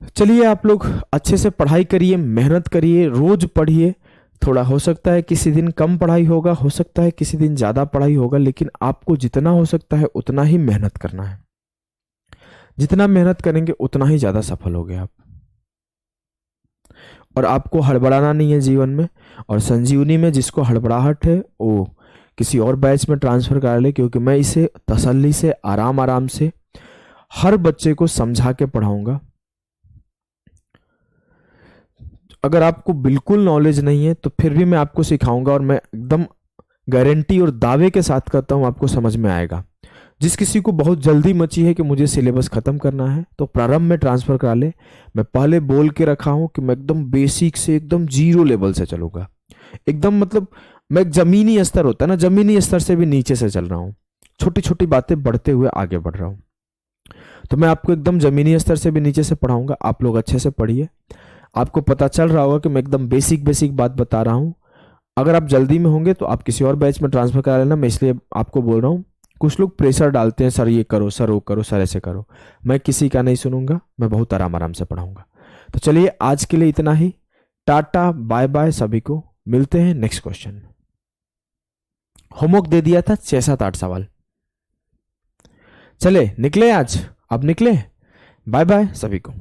चलिए, आप लोग अच्छे से पढ़ाई करिए, मेहनत करिए, रोज पढ़िए। थोड़ा हो सकता है किसी दिन कम पढ़ाई होगा, हो सकता है किसी दिन ज्यादा पढ़ाई होगा, लेकिन आपको जितना हो सकता है उतना ही मेहनत करना है। जितना मेहनत करेंगे उतना ही ज्यादा सफल होगे आप। और आपको हड़बड़ाना नहीं है जीवन में। और संजीवनी में जिसको हड़बड़ाहट है वो किसी और बैच में ट्रांसफर कर ले, क्योंकि मैं इसे तसल्ली से आराम आराम से हर बच्चे को समझा के पढ़ाऊंगा। अगर आपको बिल्कुल नॉलेज नहीं है तो फिर भी मैं आपको सिखाऊंगा और मैं एकदम गारंटी और दावे के साथ कहता हूं आपको समझ में आएगा। जिस किसी को बहुत जल्दी मची है कि मुझे सिलेबस खत्म करना है तो प्रारंभ में ट्रांसफर करा ले। मैं पहले बोल के रखा हूं कि मैं एकदम बेसिक से एकदम जीरो लेवल से चलूंगा, एकदम मतलब मैं जमीनी स्तर होता है ना, जमीनी स्तर से भी नीचे से चल रहा हूं, छोटी छोटी बातें बढ़ते हुए आगे बढ़ रहा हूं। तो मैं आपको एकदम जमीनी स्तर से भी नीचे से पढ़ाऊंगा। आप लोग अच्छे से पढ़िए, आपको पता चल रहा होगा कि मैं एकदम बेसिक बेसिक बात बता रहा हूं। अगर आप जल्दी में होंगे तो आप किसी और बैच में ट्रांसफर करा लेना, मैं इसलिए आपको बोल रहा हूँ। कुछ लोग प्रेशर डालते हैं, सर ये करो, सर वो करो, सर ऐसे करो। मैं किसी का नहीं सुनूंगा, मैं बहुत आराम आराम से पढ़ाऊंगा। तो चलिए आज के लिए इतना ही, टाटा बाय बाय सभी को, मिलते हैं नेक्स्ट क्वेश्चन। होमवर्क दे दिया था 6-7-8 सवाल। चले निकले आज, अब निकले। बाय बाय सभी को।